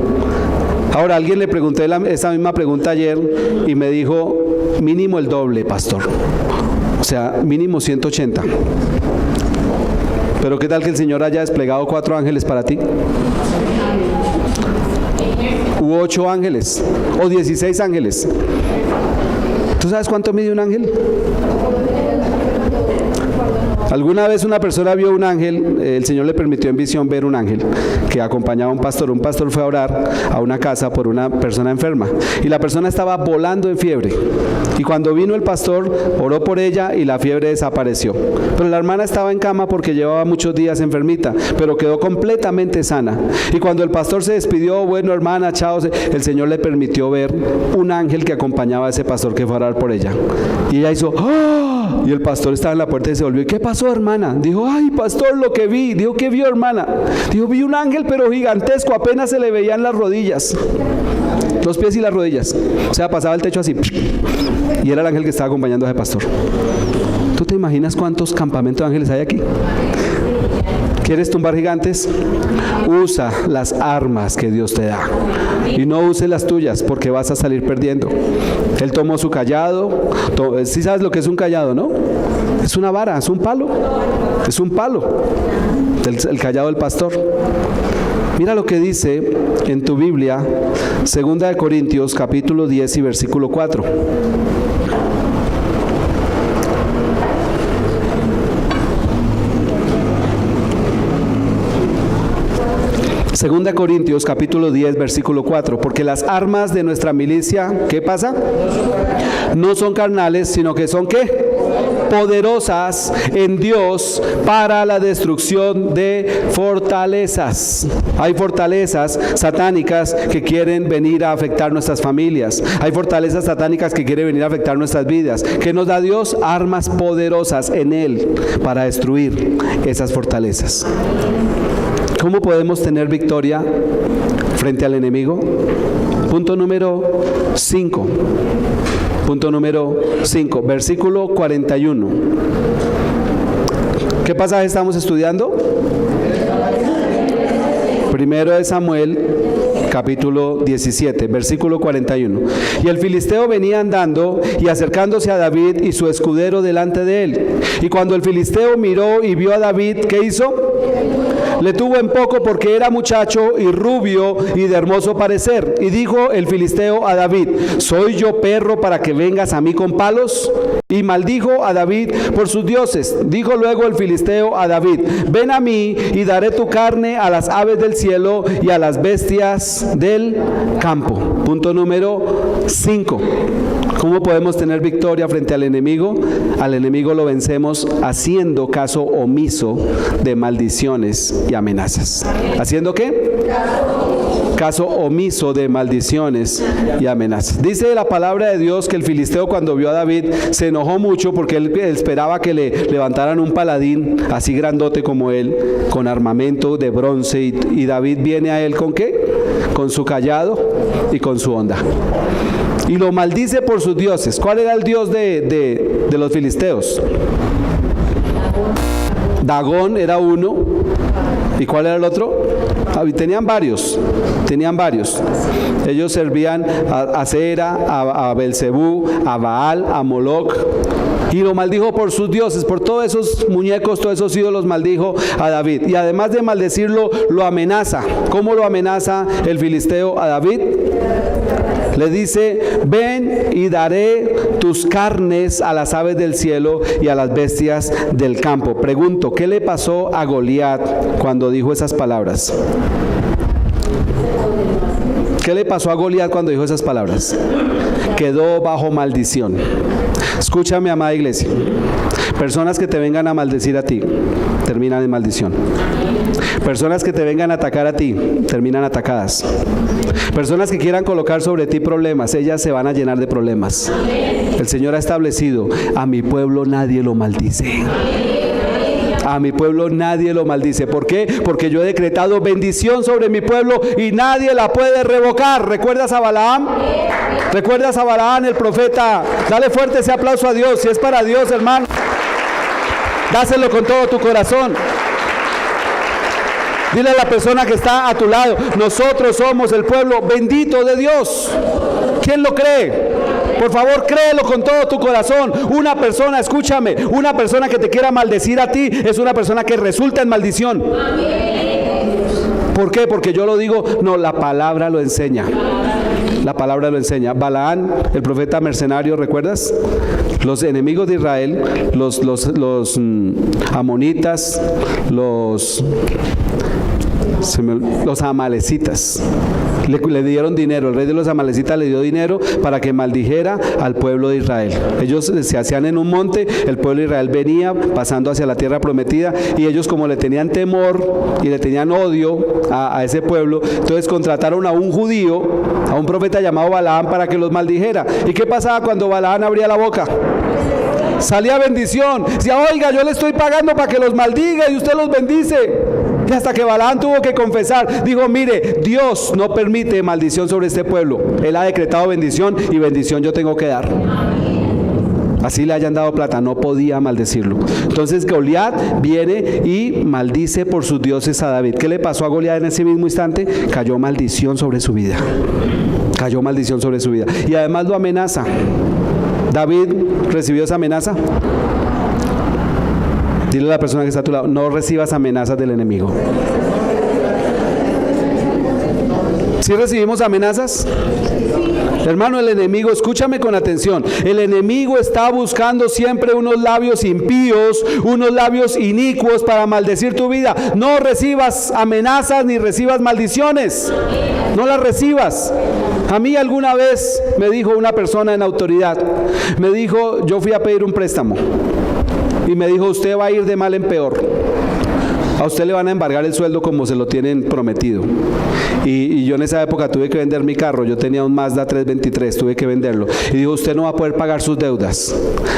S2: Ahora, a alguien le pregunté esa misma pregunta ayer y me dijo: mínimo el doble, pastor. O sea, mínimo 180. Pero ¿qué tal que el Señor haya desplegado 4 ángeles para ti? hubo 8 ángeles o 16 ángeles. ¿Tú sabes cuánto mide un ángel? Alguna vez una persona vio un ángel, el Señor le permitió en visión ver un ángel que acompañaba a un pastor. Un pastor fue a orar a una casa por una persona enferma y la persona estaba volando en fiebre. Y cuando vino el pastor, oró por ella y la fiebre desapareció. Pero la hermana estaba en cama porque llevaba muchos días enfermita, pero quedó completamente sana. Y cuando el pastor se despidió, bueno hermana, chao, el Señor le permitió ver un ángel que acompañaba a ese pastor que fue a orar por ella. Y ella hizo ¡ah! Y el pastor estaba en la puerta y se volvió. ¿Y qué pasó, hermana? Dijo, ay, pastor, lo que vi. Dijo, ¿qué vio, hermana? Dijo, vi un ángel pero gigantesco, apenas se le veían las rodillas, los pies y las rodillas. O sea, pasaba el techo así. Y era el ángel que estaba acompañando a ese pastor. ¿Tú te imaginas cuántos campamentos de ángeles hay aquí? ¿Quieres tumbar gigantes? Usa las armas que Dios te da y no uses las tuyas porque vas a salir perdiendo. Él tomó su callado. ¿Sí sabes lo que es un callado, no? Es una vara, es un palo. Es un palo. El callado del pastor. Mira lo que dice en tu Biblia, 2 Corintios capítulo 10 y versículo 4. Segunda Corintios capítulo 10 versículo 4, porque las armas de nuestra milicia, ¿qué pasa? No son carnales, sino que son ¿qué? Poderosas en Dios para la destrucción de fortalezas. Hay fortalezas satánicas que quieren venir a afectar nuestras familias. Hay fortalezas satánicas que quieren venir a afectar nuestras vidas. ¿Qué nos da Dios? Armas poderosas en Él para destruir esas fortalezas. ¿Cómo podemos tener victoria frente al enemigo? Punto número 5. Punto número 5, versículo 41. ¿Qué pasaje estamos estudiando? Primero de Samuel, capítulo 17, versículo 41. Y el filisteo venía andando y acercándose a David y su escudero delante de él. Y cuando el filisteo miró y vio a David, ¿qué hizo? Le tuvo en poco porque era muchacho y rubio y de hermoso parecer. Y dijo el filisteo a David, ¿soy yo perro para que vengas a mí con palos? Y maldijo a David por sus dioses. Dijo luego el filisteo a David, ven a mí y daré tu carne a las aves del cielo y a las bestias del campo. Punto número 5. ¿Cómo podemos tener victoria frente al enemigo? Al enemigo lo vencemos haciendo caso omiso de maldiciones y amenazas. ¿Haciendo qué? Caso omiso de maldiciones y amenazas. Dice la palabra de Dios que el filisteo cuando vio a David se enojó mucho porque él esperaba que le levantaran un paladín así grandote como él, con armamento de bronce, y David viene a él ¿con qué? Con su callado y con su honda. Y lo maldice por sus dioses. ¿Cuál era el dios de los filisteos? Dagón era uno. ¿Y cuál era el otro? Tenían varios. Ellos servían a Cera, a Belcebú, a Baal, a Moloc. Y lo maldijo por sus dioses, por todos esos muñecos, todos esos ídolos maldijo a David. Y además de maldecirlo, lo amenaza. ¿Cómo lo amenaza el filisteo a David? Le dice, ven y daré tus carnes a las aves del cielo y a las bestias del campo. Pregunto, ¿qué le pasó a Goliat cuando dijo esas palabras? ¿Qué le pasó a Goliat cuando dijo esas palabras? Quedó bajo maldición. Escúchame, amada iglesia. Personas que te vengan a maldecir a ti, terminan en maldición. Personas que te vengan a atacar a ti, terminan atacadas. Personas que quieran colocar sobre ti problemas, ellas se van a llenar de problemas. El Señor ha establecido, a mi pueblo nadie lo maldice. A mi pueblo nadie lo maldice. ¿Por qué? Porque yo he decretado bendición sobre mi pueblo y nadie la puede revocar. ¿Recuerdas a Balaam? ¿Recuerdas a Balaam, el profeta? Dale fuerte ese aplauso a Dios. Si es para Dios, hermano, dáselo con todo tu corazón. Dile a la persona que está a tu lado, nosotros somos el pueblo bendito de Dios. ¿Quién lo cree? Por favor, créelo con todo tu corazón. Una persona, escúchame, una persona que te quiera maldecir a ti es una persona que resulta en maldición. ¿Por qué? Porque yo lo digo. No, la palabra lo enseña. La palabra lo enseña. Balaán, el profeta mercenario, ¿recuerdas? Los enemigos de Israel, los amonitas, los amalecitas, le dieron dinero. El rey de los amalecitas le dio dinero para que maldijera al pueblo de Israel. Ellos se hacían en un monte, el pueblo de Israel venía pasando hacia la tierra prometida, y ellos, como le tenían temor y le tenían odio a ese pueblo, entonces contrataron a un judío, a un profeta llamado Balaán, para que los maldijera. ¿Y qué pasaba cuando Balaán abría la boca? Salía bendición. Decía, oiga, yo le estoy pagando para que los maldiga y usted los bendice. Y hasta que Balaán tuvo que confesar, dijo, mire, Dios no permite maldición sobre este pueblo. Él ha decretado bendición, y bendición yo tengo que dar. Así le hayan dado plata, no podía maldecirlo. Entonces Goliat viene y maldice por sus dioses a David. ¿Qué le pasó a Goliat en ese mismo instante? Cayó maldición sobre su vida. Cayó maldición sobre su vida. Y además lo amenaza. David recibió esa amenaza. Dile a la persona que está a tu lado, no recibas amenazas del enemigo. ¿Sí recibimos amenazas? Hermano, el enemigo, escúchame con atención, el enemigo está buscando siempre unos labios impíos, unos labios inicuos para maldecir tu vida. No recibas amenazas ni recibas maldiciones. No las recibas. A mí alguna vez me dijo una persona en autoridad, me dijo, yo fui a pedir un préstamo y me dijo, usted va a ir de mal en peor. A usted le van a embargar el sueldo como se lo tienen prometido. Y yo en esa época tuve que vender mi carro. Yo tenía un Mazda 323, tuve que venderlo. Y dijo, usted no va a poder pagar sus deudas.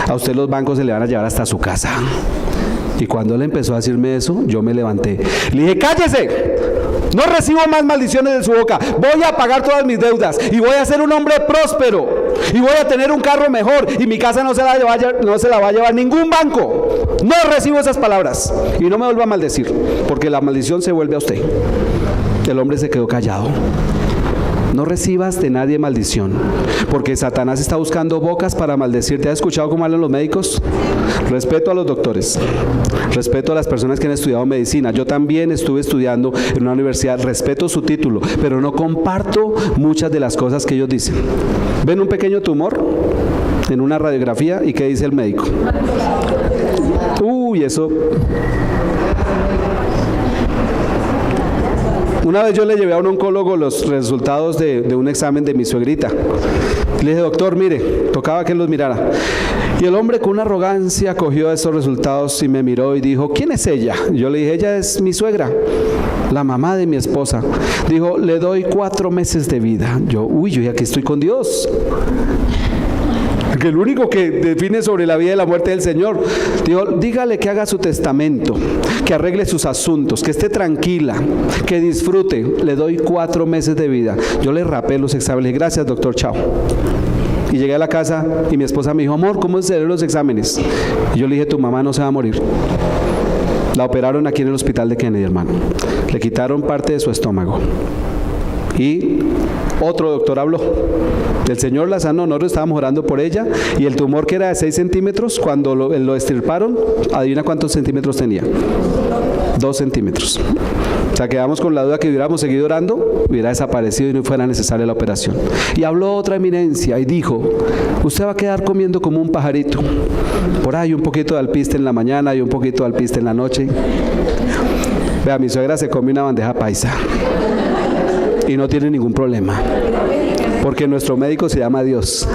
S2: A usted los bancos se le van a llevar hasta su casa. Y cuando él empezó a decirme eso, yo me levanté. Le dije, cállese. No recibo más maldiciones de su boca. Voy a pagar todas mis deudas y voy a ser un hombre próspero y voy a tener un carro mejor y mi casa no se la va a llevar ningún banco. No recibo esas palabras y no me vuelva a maldecir, porque la maldición se vuelve a usted. El hombre se quedó callado. No recibas de nadie maldición, porque Satanás está buscando bocas para maldecirte. ¿Has escuchado cómo hablan los médicos? Respeto a los doctores, respeto a las personas que han estudiado medicina. Yo también estuve estudiando en una universidad, respeto su título, pero no comparto muchas de las cosas que ellos dicen. ¿Ven un pequeño tumor en una radiografía y qué dice el médico? Uy, eso... Una vez yo le llevé a un oncólogo los resultados de un examen de mi suegrita. Le dije, doctor, mire, tocaba que él los mirara. Y el hombre con una arrogancia cogió esos resultados y me miró y dijo, ¿quién es ella? Yo le dije, ella es mi suegra, la mamá de mi esposa. Dijo, le doy 4 meses de vida. Yo ya aquí estoy con Dios. Que el único que define sobre la vida y la muerte es el Señor. Digo, dígale que haga su testamento, que arregle sus asuntos, que esté tranquila, que disfrute. Le doy 4 meses de vida. Yo le rapé los exámenes. Le dije, gracias, doctor, chao. Y llegué a la casa y mi esposa me dijo, amor, ¿cómo se ven los exámenes? Y yo le dije, tu mamá no se va a morir. La operaron aquí en el hospital de Kennedy, hermano. Le quitaron parte de su estómago. Y otro doctor habló. El Señor la sanó. Nosotros estábamos orando por ella. Y el tumor, que era de 6 centímetros, cuando lo extirparon, adivina cuántos centímetros tenía. 2 centímetros. O sea, quedamos con la duda que hubiéramos seguido orando, hubiera desaparecido y no fuera necesaria la operación. Y habló otra eminencia y dijo, usted va a quedar comiendo como un pajarito. Por ahí un poquito de alpiste en la mañana y un poquito de alpiste en la noche. Vea, mi suegra se come una bandeja paisa y no tiene ningún problema, porque nuestro médico se llama Dios.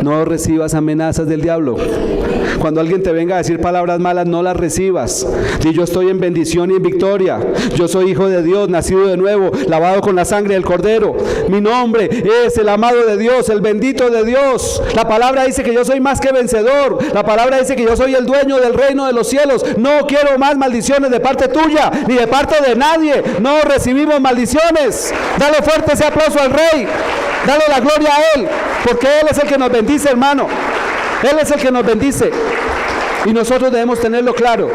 S2: No recibas amenazas del diablo. Cuando alguien te venga a decir palabras malas, no las recibas. Di, yo estoy en bendición y en victoria. Yo soy hijo de Dios, nacido de nuevo, lavado con la sangre del Cordero. Mi nombre es el amado de Dios, el bendito de Dios. La palabra dice que yo soy más que vencedor. La palabra dice que yo soy el dueño del reino de los cielos. No quiero más maldiciones de parte tuya, ni de parte de nadie. No recibimos maldiciones. Dale fuerte ese aplauso al Rey. Dale la gloria a Él, porque Él es el que nos bendice, hermano. Él es el que nos bendice. Y nosotros debemos tenerlo claro.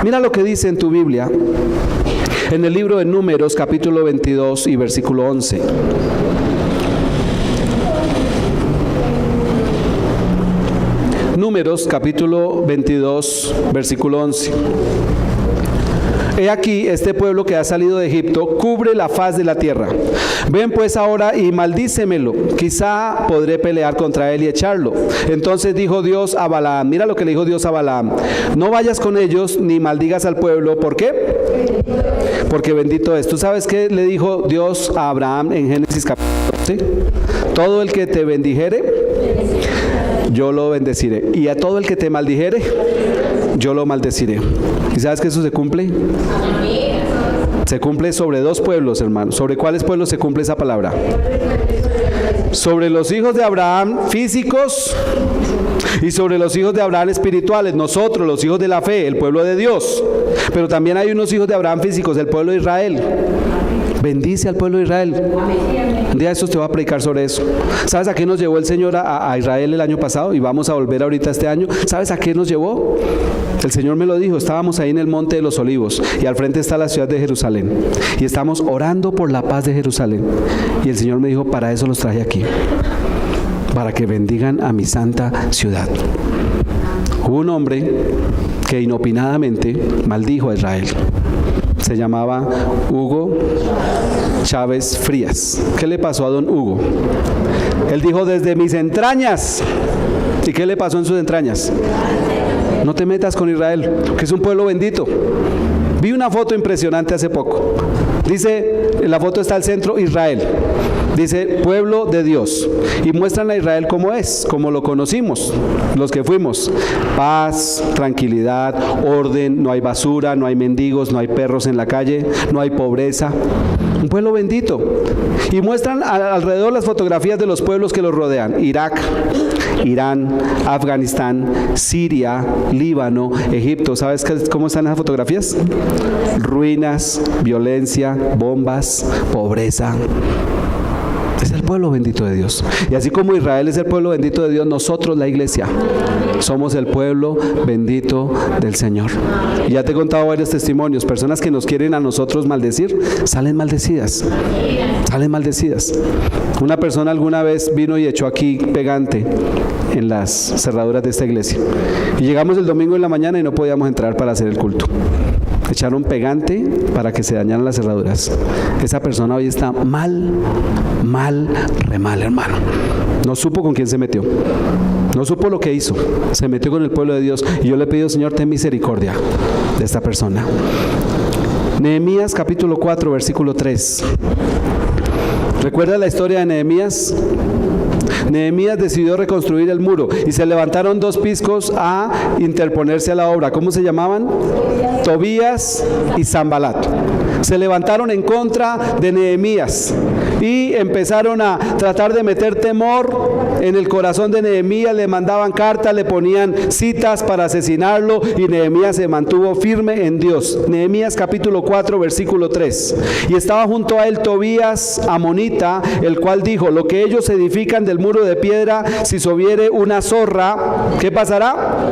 S2: Mira lo que dice en tu Biblia, en el libro de Números, capítulo 22 y versículo 11. Números, capítulo 22, versículo 11. he aquí este pueblo que ha salido de Egipto cubre la faz de la tierra. Ven pues ahora y maldícemelo, quizá podré pelear contra él y echarlo. Entonces dijo Dios a Balaam, mira lo que le dijo Dios a Balaam: no vayas con ellos ni maldigas al pueblo. ¿Por qué? Porque bendito es. ¿Tú sabes qué le dijo Dios a Abraham en Génesis capítulo 12? Todo el que te bendijere, yo lo bendeciré, y a todo el que te maldijere, yo lo maldeciré. ¿Y sabes que eso se cumple? Se cumple sobre dos pueblos, hermanos. ¿Sobre cuáles pueblos se cumple esa palabra? Sobre los hijos de Abraham físicos y sobre los hijos de Abraham espirituales, nosotros, los hijos de la fe, el pueblo de Dios. Pero también hay unos hijos de Abraham físicos, el pueblo de Israel. Bendice al pueblo de Israel. Un día de estos te voy a predicar sobre eso. ¿Sabes a qué nos llevó el Señor a Israel el año pasado? Y vamos a volver ahorita este año. ¿Sabes a qué nos llevó? El Señor me lo dijo. Estábamos ahí en el Monte de los Olivos y al frente está la ciudad de Jerusalén. Y estamos orando por la paz de Jerusalén. Y el Señor me dijo, para eso los traje aquí, para que bendigan a mi santa ciudad. Hubo un hombre que inopinadamente maldijo a Israel. Se llamaba Hugo Chávez Frías. ¿Qué le pasó a don Hugo? Él dijo, desde mis entrañas. ¿Y qué le pasó en sus entrañas? No te metas con Israel, que es un pueblo bendito. Vi una foto impresionante hace poco. Dice, en la foto está el centro, Israel. Dice, pueblo de Dios. Y muestran a Israel como es, como lo conocimos, los que fuimos. Paz, tranquilidad, orden, no hay basura, no hay mendigos, no hay perros en la calle, no hay pobreza. Un pueblo bendito. Y muestran alrededor las fotografías de los pueblos que los rodean. Irak, Irán, Afganistán, Siria, Líbano, Egipto. ¿Sabes cómo están esas fotografías? Ruinas, violencia, bombas, pobreza. Es el pueblo bendito de Dios. Y así como Israel es el pueblo bendito de Dios, nosotros, la iglesia, somos el pueblo bendito del Señor. Y ya te he contado varios testimonios. Personas que nos quieren a nosotros maldecir, salen maldecidas. Salen maldecidas. Una persona alguna vez vino y echó aquí pegante en las cerraduras de esta iglesia. Y llegamos el domingo en la mañana y no podíamos entrar para hacer el culto. Echaron pegante para que se dañaran las cerraduras. Esa persona hoy está mal, re mal, hermano. No supo con quién se metió. No supo lo que hizo. Se metió con el pueblo de Dios. Y yo le pido, Señor, ten misericordia de esta persona. Nehemías capítulo 4, versículo 3. ¿Recuerda la historia de Nehemías? Nehemías decidió reconstruir el muro y se levantaron dos piscos a interponerse a la obra. ¿Cómo se llamaban? Tobías y Sanbalat. Se levantaron en contra de Nehemías y empezaron a tratar de meter temor en el corazón de Nehemías. Le mandaban cartas, le ponían citas para asesinarlo y Nehemías se mantuvo firme en Dios. Nehemías capítulo 4 versículo 3. Y estaba junto a él Tobías amonita, el cual dijo, lo que ellos edifican del muro de piedra, si subiere una zorra, ¿qué pasará?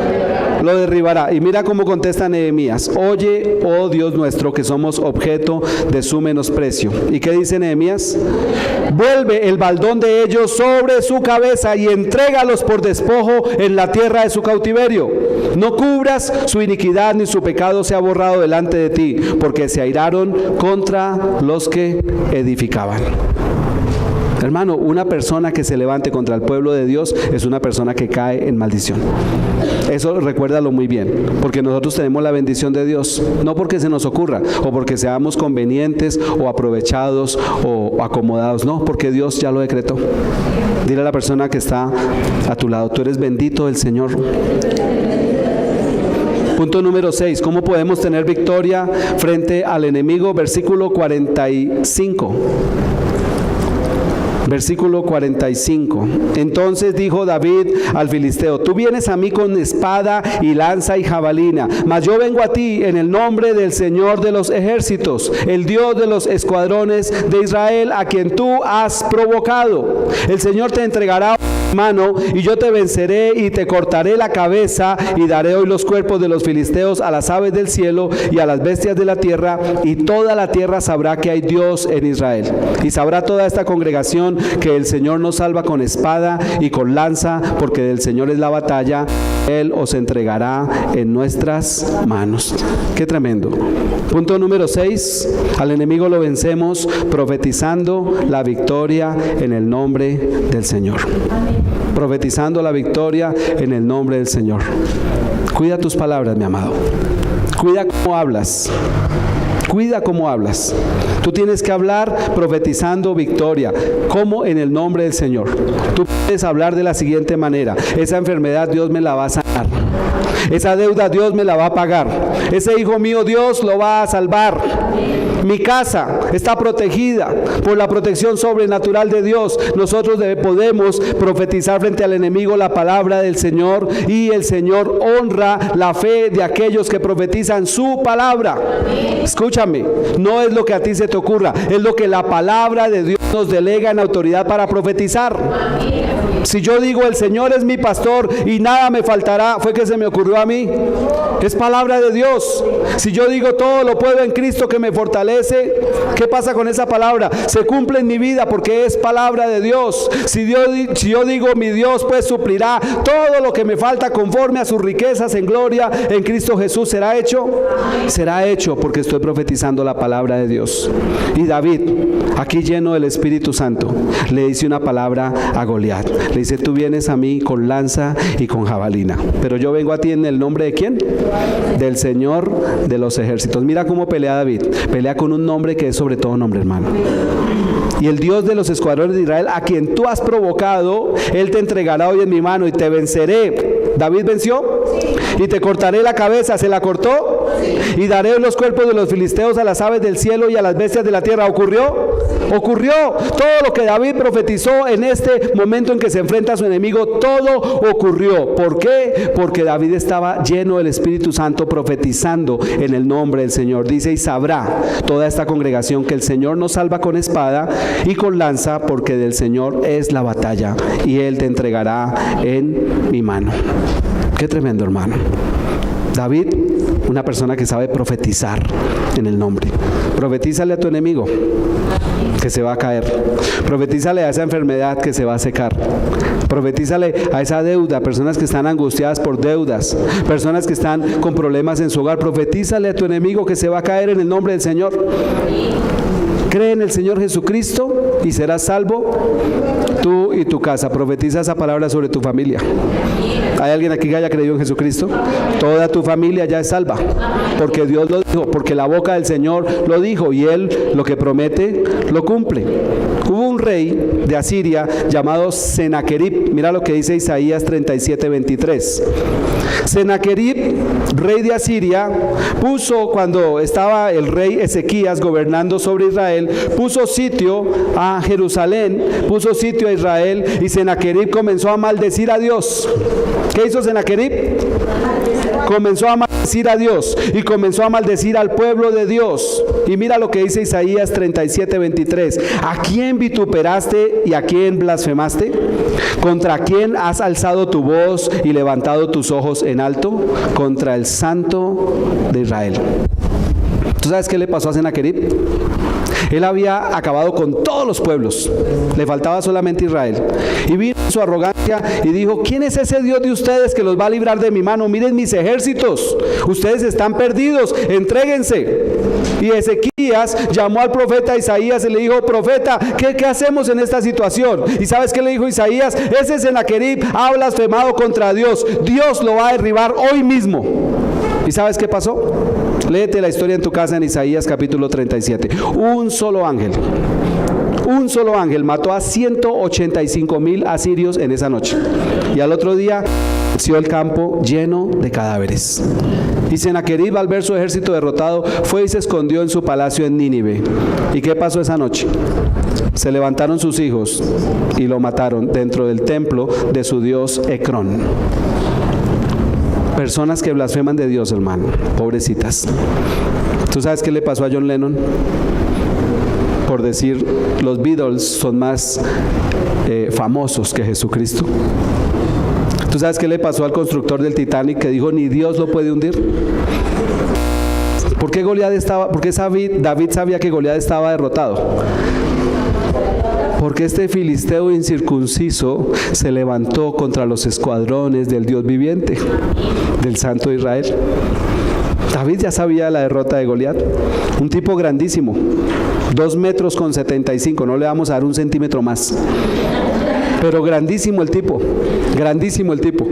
S2: Lo derribará. Y mira cómo contesta Nehemías: oye, oh Dios nuestro, que somos objeto de su menosprecio. ¿Y qué dice Nehemías? Vuelve el baldón de ellos sobre su cabeza y entrégalos por despojo en la tierra de su cautiverio. No cubras su iniquidad, ni su pecado sea borrado delante de ti, porque se airaron contra los que edificaban. Hermano, una persona que se levante contra el pueblo de Dios es una persona que cae en maldición. Eso recuérdalo muy bien, porque nosotros tenemos la bendición de Dios, no porque se nos ocurra, o porque seamos convenientes, o aprovechados, o acomodados, no, porque Dios ya lo decretó. Dile a la persona que está a tu lado, tú eres bendito del Señor. Punto número 6, ¿cómo podemos tener victoria frente al enemigo? Versículo 45. Versículo 45. Entonces dijo David al filisteo: tú vienes a mí con espada y lanza y jabalina, mas yo vengo a ti en el nombre del Señor de los ejércitos, el Dios de los escuadrones de Israel, a quien tú has provocado. El Señor te entregará mano y yo te venceré y te cortaré la cabeza, y daré hoy los cuerpos de los filisteos a las aves del cielo y a las bestias de la tierra, y toda la tierra sabrá que hay Dios en Israel. Y sabrá toda esta congregación que el Señor nos salva con espada y con lanza, porque del Señor es la batalla, Él os entregará en nuestras manos. Qué tremendo. Punto número 6, al enemigo lo vencemos profetizando la victoria en el nombre del Señor. Profetizando la victoria en el nombre del Señor. Cuida tus palabras, mi amado. Cuida cómo hablas. Cuida cómo hablas. Tú tienes que hablar profetizando victoria, como en el nombre del Señor. Tú puedes hablar de la siguiente manera: esa enfermedad Dios me la va a sanar. Esa deuda Dios me la va a pagar. Ese hijo mío Dios lo va a salvar. Mi casa está protegida por la protección sobrenatural de Dios. Nosotros podemos profetizar frente al enemigo la palabra del Señor, y el Señor honra la fe de aquellos que profetizan su palabra. Escúchame, no es lo que a ti se te ocurra, es lo que la palabra de Dios nos delega en autoridad para profetizar. Si yo digo el Señor es mi pastor y nada me faltará, ¿fue que se me ocurrió a mí? Es palabra de Dios. Si yo digo todo lo puedo en Cristo que me fortalece, ¿qué pasa con esa palabra? Se cumple en mi vida porque es palabra de Dios. Si yo digo mi Dios pues suplirá todo lo que me falta conforme a sus riquezas en gloria en Cristo Jesús, ¿será hecho? Será hecho porque estoy profetizando la palabra de Dios. Y David, aquí lleno del Espíritu Santo, le dice una palabra a Goliat. Le dice: tú vienes a mí con lanza y con jabalina, pero yo vengo a ti en el nombre de ¿quién? Del Señor de los ejércitos. Mira cómo pelea David. Pelea con un nombre que es sobre todo nombre, hermano. Y el Dios de los escuadrones de Israel, a quien tú has provocado, Él te entregará hoy en mi mano y te venceré. ¿David venció? Y te cortaré la cabeza. ¿Se la cortó? Y daré los cuerpos de los filisteos a las aves del cielo y a las bestias de la tierra. ¿Ocurrió? Ocurrió. Todo lo que David profetizó en este momento en que se enfrenta a su enemigo, todo ocurrió. ¿Por qué? Porque David estaba lleno del Espíritu Santo profetizando en el nombre del Señor. Dice: y sabrá toda esta congregación que el Señor nos salva con espada y con lanza, porque del Señor es la batalla y Él te entregará en mi mano. Qué tremendo, hermano. David, una persona que sabe profetizar en el nombre. Profetízale a tu enemigo que se va a caer. Profetízale a esa enfermedad que se va a secar. Profetízale a esa deuda, personas que están angustiadas por deudas, personas que están con problemas en su hogar. Profetízale a tu enemigo que se va a caer en el nombre del Señor. Cree en el Señor Jesucristo y serás salvo, tú y tu casa. Profetiza esa palabra sobre tu familia. ¿Hay alguien aquí que haya creído en Jesucristo? Toda tu familia ya es salva, porque Dios lo dijo, porque la boca del Señor lo dijo, y Él lo que promete lo cumple. Hubo un rey de Asiria llamado Sennacherib. Mira lo que dice Isaías 37:23. Sennacherib, rey de Asiria, puso, cuando estaba el rey Ezequías gobernando sobre Israel, puso sitio a Jerusalén, puso sitio a Israel, y Sennacherib comenzó a maldecir a Dios. ¿Qué hizo Sennacherib? Comenzó a maldecir a Dios y comenzó a maldecir al pueblo de Dios. Y mira lo que dice Isaías 37:23. ¿A quién vituperaste y a quién blasfemaste? ¿Contra quién has alzado tu voz y levantado tus ojos en alto? Contra el Santo de Israel. ¿Tú sabes qué le pasó a Sennacherib? Él había acabado con todos los pueblos, le faltaba solamente Israel. Y vino su arrogancia y dijo: ¿quién es ese Dios de ustedes que los va a librar de mi mano? Miren mis ejércitos, ustedes están perdidos, entréguense. Y Ezequías llamó al profeta Isaías y le dijo: profeta, ¿qué hacemos en esta situación? ¿Y sabes qué le dijo Isaías? Ese Sennacherib ha blasfemado contra Dios, Dios lo va a derribar hoy mismo. ¿Y sabes qué pasó? Léete la historia en tu casa en Isaías capítulo 37. Un solo ángel mató a 185,000 asirios en esa noche. Y al otro día apareció el campo lleno de cadáveres. Y Sennacherib, al ver su ejército derrotado, fue y se escondió en su palacio en Nínive. ¿Y qué pasó esa noche? Se levantaron sus hijos y lo mataron dentro del templo de su dios Ecrón. Personas que blasfeman de Dios, hermano, pobrecitas. ¿Tú sabes qué le pasó a John Lennon? Por decir, los Beatles son más famosos que Jesucristo. ¿Tú sabes qué le pasó al constructor del Titanic, que dijo: ni Dios lo puede hundir? ¿Por qué David sabía que Goliat estaba derrotado? Porque este filisteo incircunciso se levantó contra los escuadrones del Dios viviente, del Santo de Israel. David ya sabía la derrota de Goliat. Un tipo grandísimo, 2 metros con 75, no le vamos a dar un centímetro más. Pero grandísimo el tipo, grandísimo el tipo.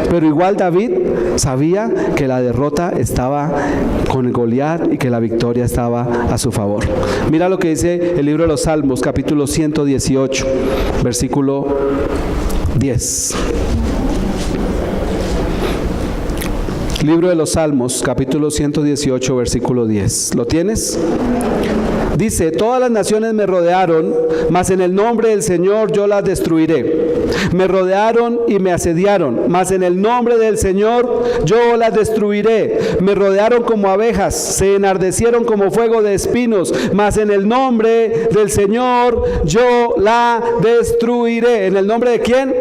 S2: Pero igual David sabía que la derrota estaba con Goliat y que la victoria estaba a su favor. Mira lo que dice el libro de los Salmos, capítulo 118, versículo 10. Libro de los Salmos, capítulo 118, versículo 10. ¿Lo tienes? Dice: todas las naciones me rodearon, mas en el nombre del Señor yo las destruiré. Me rodearon y me asediaron, mas en el nombre del Señor yo las destruiré. Me rodearon como abejas, se enardecieron como fuego de espinos, mas en el nombre del Señor yo la destruiré. ¿En el nombre de quién?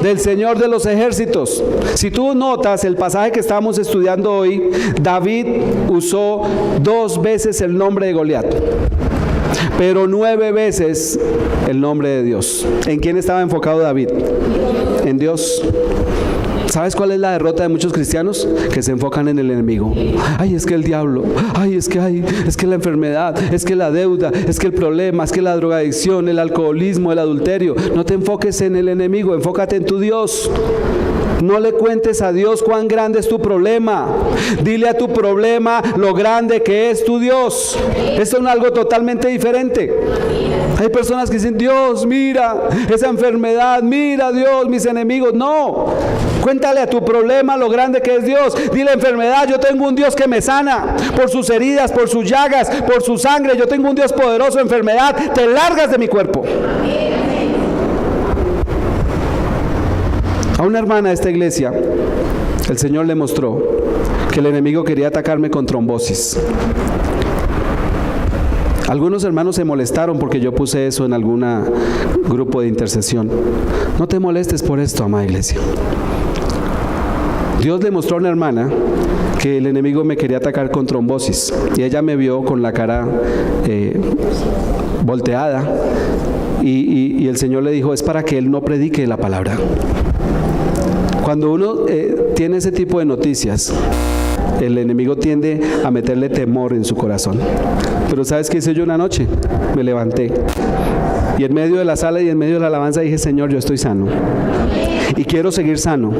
S2: Del Señor de los ejércitos. Si tú notas el pasaje que estábamos estudiando hoy, David usó 2 veces el nombre de Goliat, pero 9 veces el nombre de Dios. ¿En quién estaba enfocado David? En Dios. ¿Sabes cuál es la derrota de muchos cristianos? Que se enfocan en el enemigo. Ay, es que el diablo, ay, es que la enfermedad, es que la deuda, es que el problema, es que la drogadicción, el alcoholismo, el adulterio. No te enfoques en el enemigo, enfócate en tu Dios. No le cuentes a Dios cuán grande es tu problema. Dile a tu problema lo grande que es tu Dios. Esto es algo totalmente diferente. Hay personas que dicen: Dios, mira esa enfermedad, mira Dios, mis enemigos. No, cuéntale a tu problema lo grande que es Dios. Dile: enfermedad, yo tengo un Dios que me sana. Por sus heridas, por sus llagas, por su sangre, yo tengo un Dios poderoso. Enfermedad, te largas de mi cuerpo. A una hermana de esta iglesia, el Señor le mostró que el enemigo quería atacarme con trombosis. Algunos hermanos se molestaron porque yo puse eso en algún grupo de intercesión. No te molestes por esto, amada iglesia. Dios le mostró a una hermana que el enemigo me quería atacar con trombosis, y ella me vio con la cara volteada, y el Señor le dijo: es para que él no predique la palabra. Cuando uno tiene ese tipo de noticias, el enemigo tiende a meterle temor en su corazón. Pero ¿sabes qué hice yo una noche? Me levanté y en medio de la sala y en medio de la alabanza dije: Señor, yo estoy sano y quiero seguir sano.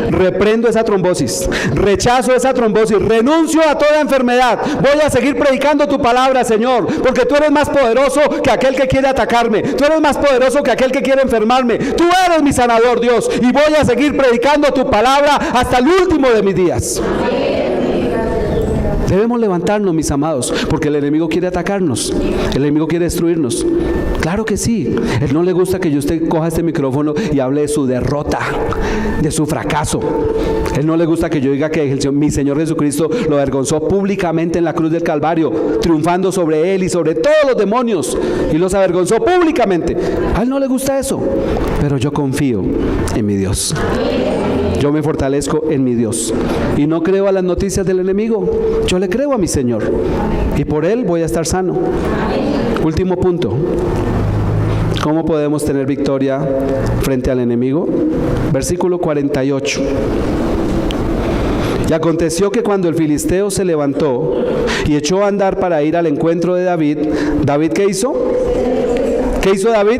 S2: Reprendo esa trombosis, rechazo esa trombosis, renuncio a toda enfermedad. Voy a seguir predicando tu palabra, Señor, porque tú eres más poderoso que aquel que quiere atacarme. Tú eres más poderoso que aquel que quiere enfermarme. Tú eres mi sanador, Dios, y voy a seguir predicando tu palabra hasta el último de mis días. Debemos levantarnos, mis amados, porque el enemigo quiere atacarnos, el enemigo quiere destruirnos. Claro que sí. Él no le gusta que usted coja este micrófono y hable de su derrota, de su fracaso. Él no le gusta que yo diga que mi Señor Jesucristo lo avergonzó públicamente en la cruz del Calvario, triunfando sobre él y sobre todos los demonios, y los avergonzó públicamente. A él no le gusta eso, pero yo confío en mi Dios. Yo me fortalezco en mi Dios y no creo a las noticias del enemigo. Yo le creo a mi Señor y por él voy a estar sano. Último punto: ¿cómo podemos tener victoria frente al enemigo? Versículo 48. Y aconteció que cuando el filisteo se levantó y echó a andar para ir al encuentro de David, ¿David qué hizo? ¿Qué hizo David?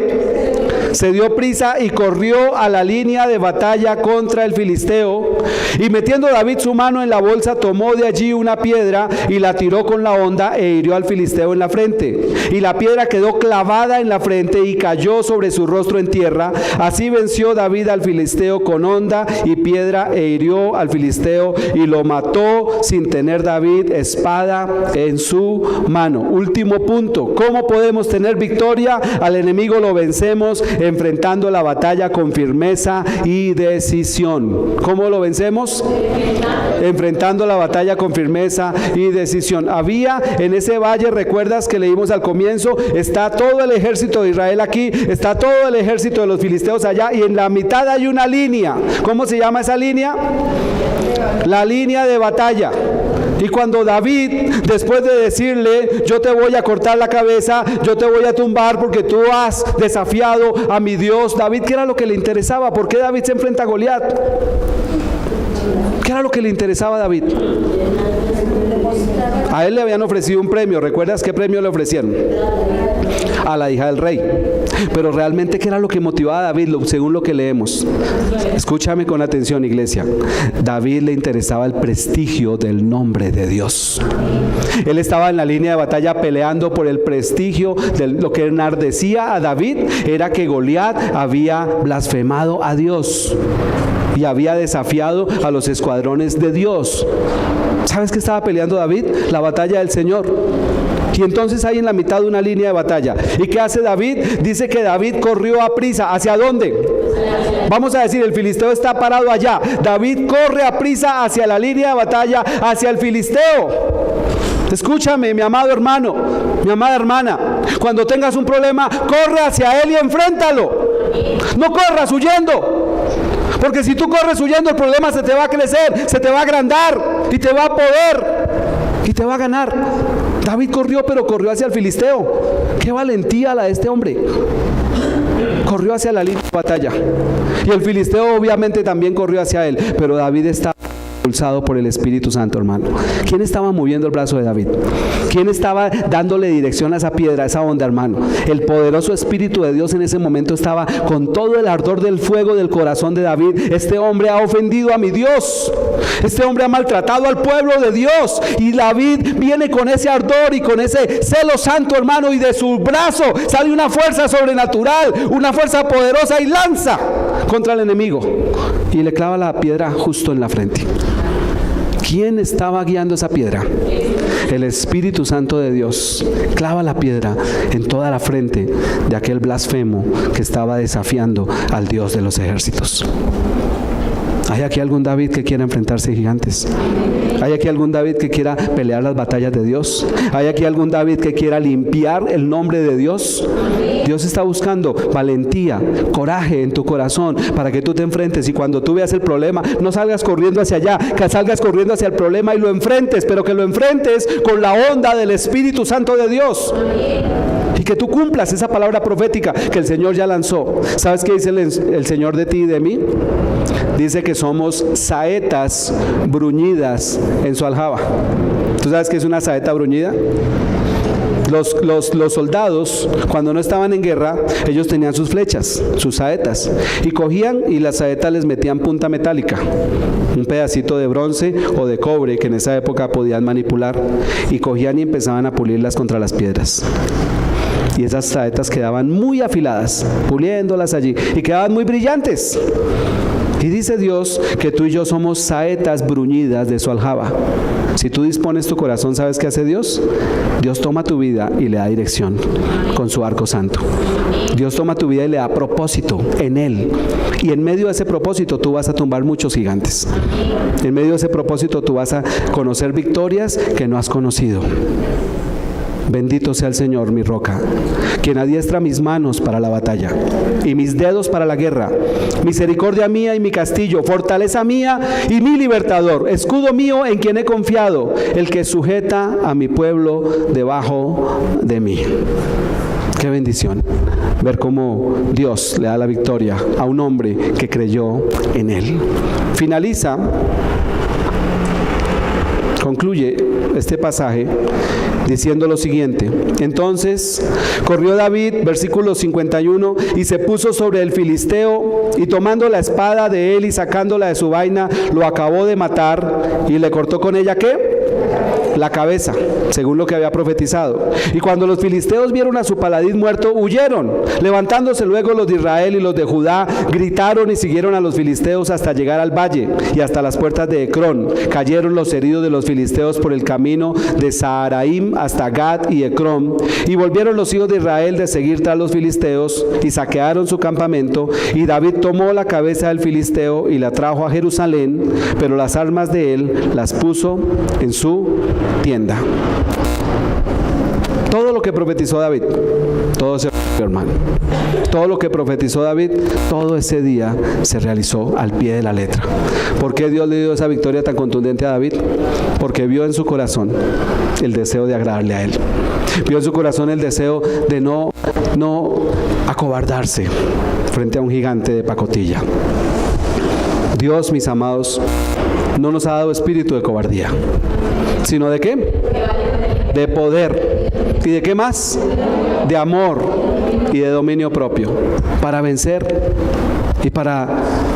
S2: Se dio prisa y corrió a la línea de batalla contra el filisteo, y metiendo David su mano en la bolsa, tomó de allí una piedra y la tiró con la honda e hirió al filisteo en la frente, y la piedra quedó clavada en la frente y cayó sobre su rostro en tierra. Así venció David al filisteo con honda y piedra e hirió al filisteo y lo mató sin tener David espada en su mano. Último punto: ¿cómo podemos tener victoria? Al enemigo lo vencemos enfrentando la batalla con firmeza y decisión. ¿Cómo lo vencemos? Enfrentando la batalla con firmeza y decisión. Había en ese valle, recuerdas que leímos al comienzo, está todo el ejército de Israel aquí, está todo el ejército de los filisteos allá, y en la mitad hay una línea. ¿Cómo se llama esa línea? La línea de batalla. Y cuando David, después de decirle: yo te voy a cortar la cabeza, yo te voy a tumbar porque tú has desafiado a mi Dios, David, ¿qué era lo que le interesaba? ¿Por qué David se enfrenta a Goliat? ¿Qué era lo que le interesaba a David? A él le habían ofrecido un premio. ¿Recuerdas qué premio le ofrecieron? A la hija del rey. Pero realmente, ¿qué era lo que motivaba a David según lo que leemos? Escúchame con atención, iglesia. David le interesaba el prestigio del nombre de Dios. Él estaba en la línea de batalla peleando por el prestigio de lo que enardecía a David. Era que Goliat había blasfemado a Dios y había desafiado a los escuadrones de Dios. ¿Sabes qué estaba peleando David? La batalla del Señor. Y entonces hay en la mitad de una línea de batalla. ¿Y qué hace David? Dice que David corrió a prisa. ¿Hacia dónde? Vamos a decir, el filisteo está parado allá. David corre a prisa hacia la línea de batalla, hacia el filisteo. Escúchame, mi amado hermano, mi amada hermana. Cuando tengas un problema, corre hacia él y enfréntalo. No corras huyendo. Porque si tú corres huyendo, el problema se te va a crecer, se te va a agrandar y te va a poder y te va a ganar. David corrió, pero corrió hacia el filisteo. Qué valentía la de este hombre. Corrió hacia la línea de batalla. Y el filisteo obviamente también corrió hacia él. Pero David estaba impulsado por el Espíritu Santo, hermano. ¿Quién estaba moviendo el brazo de David? ¿Quién estaba dándole dirección a esa piedra, a esa onda, hermano? El poderoso Espíritu de Dios en ese momento estaba con todo el ardor del fuego del corazón de David. Este hombre ha ofendido a mi Dios. Este hombre ha maltratado al pueblo de Dios. Y David viene con ese ardor y con ese celo santo, hermano. Y de su brazo sale una fuerza sobrenatural, una fuerza poderosa, y lanza contra el enemigo. Y le clava la piedra justo en la frente. ¿Quién estaba guiando esa piedra? El Espíritu Santo de Dios. Clava la piedra en toda la frente de aquel blasfemo que estaba desafiando al Dios de los ejércitos. ¿Hay aquí algún David que quiera enfrentarse a gigantes? ¿Hay aquí algún David que quiera pelear las batallas de Dios? ¿Hay aquí algún David que quiera limpiar el nombre de Dios? Dios está buscando valentía, coraje en tu corazón para que tú te enfrentes, y cuando tú veas el problema, no salgas corriendo hacia allá, que salgas corriendo hacia el problema y lo enfrentes, pero que lo enfrentes con la onda del Espíritu Santo de Dios. Y que tú cumplas esa palabra profética que el Señor ya lanzó. ¿Sabes qué dice el Señor de ti y de mí? Dice que somos saetas bruñidas en su aljaba. ¿Tú sabes qué es una saeta bruñida? Los soldados, cuando no estaban en guerra, ellos tenían sus flechas, sus saetas, y cogían y las saetas les metían punta metálica, un pedacito de bronce o de cobre que en esa época podían manipular, y cogían y empezaban a pulirlas contra las piedras. Y esas saetas quedaban muy afiladas, puliéndolas allí, y quedaban muy brillantes. Y dice Dios que tú y yo somos saetas bruñidas de su aljaba. Si tú dispones tu corazón, ¿sabes qué hace Dios? Dios toma tu vida y le da dirección con su arco santo. Dios toma tu vida y le da propósito en Él. Y en medio de ese propósito tú vas a tumbar muchos gigantes. En medio de ese propósito tú vas a conocer victorias que no has conocido. Bendito sea el Señor, mi roca, quien adiestra mis manos para la batalla y mis dedos para la guerra. Misericordia mía y mi castillo, fortaleza mía y mi libertador, escudo mío en quien he confiado, el que sujeta a mi pueblo debajo de mí. Qué bendición ver cómo Dios le da la victoria a un hombre que creyó en Él. Concluye este pasaje diciendo lo siguiente: entonces corrió David, versículo 51, y se puso sobre el filisteo, y tomando la espada de él y sacándola de su vaina, lo acabó de matar, y le cortó con ella, ¿qué? La cabeza, según lo que había profetizado. Y cuando los filisteos vieron a su paladín muerto, huyeron. Levantándose luego los de Israel y los de Judá, gritaron y siguieron a los filisteos hasta llegar al valle y hasta las puertas de Ecrón. Cayeron los heridos de los filisteos por el camino de Saharaim hasta Gad y Ecrón. Y volvieron los hijos de Israel de seguir tras los filisteos y saquearon su campamento. Y David tomó la cabeza del filisteo y la trajo a Jerusalén, pero las armas de él las puso en su tienda. Todo lo que profetizó David, todo se realizó, hermano. Todo lo que profetizó David, todo ese día se realizó al pie de la letra. ¿Por qué Dios le dio esa victoria tan contundente a David? Porque vio en su corazón el deseo de agradarle a él. Vio en su corazón el deseo de no acobardarse frente a un gigante de pacotilla. Dios, mis amados, no nos ha dado espíritu de cobardía, sino ¿de qué? De poder. ¿Y de qué más? De amor y de dominio propio, para vencer y para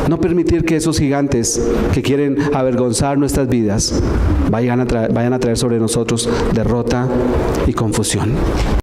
S2: no permitir que esos gigantes que quieren avergonzar nuestras vidas vayan a traer sobre nosotros derrota y confusión.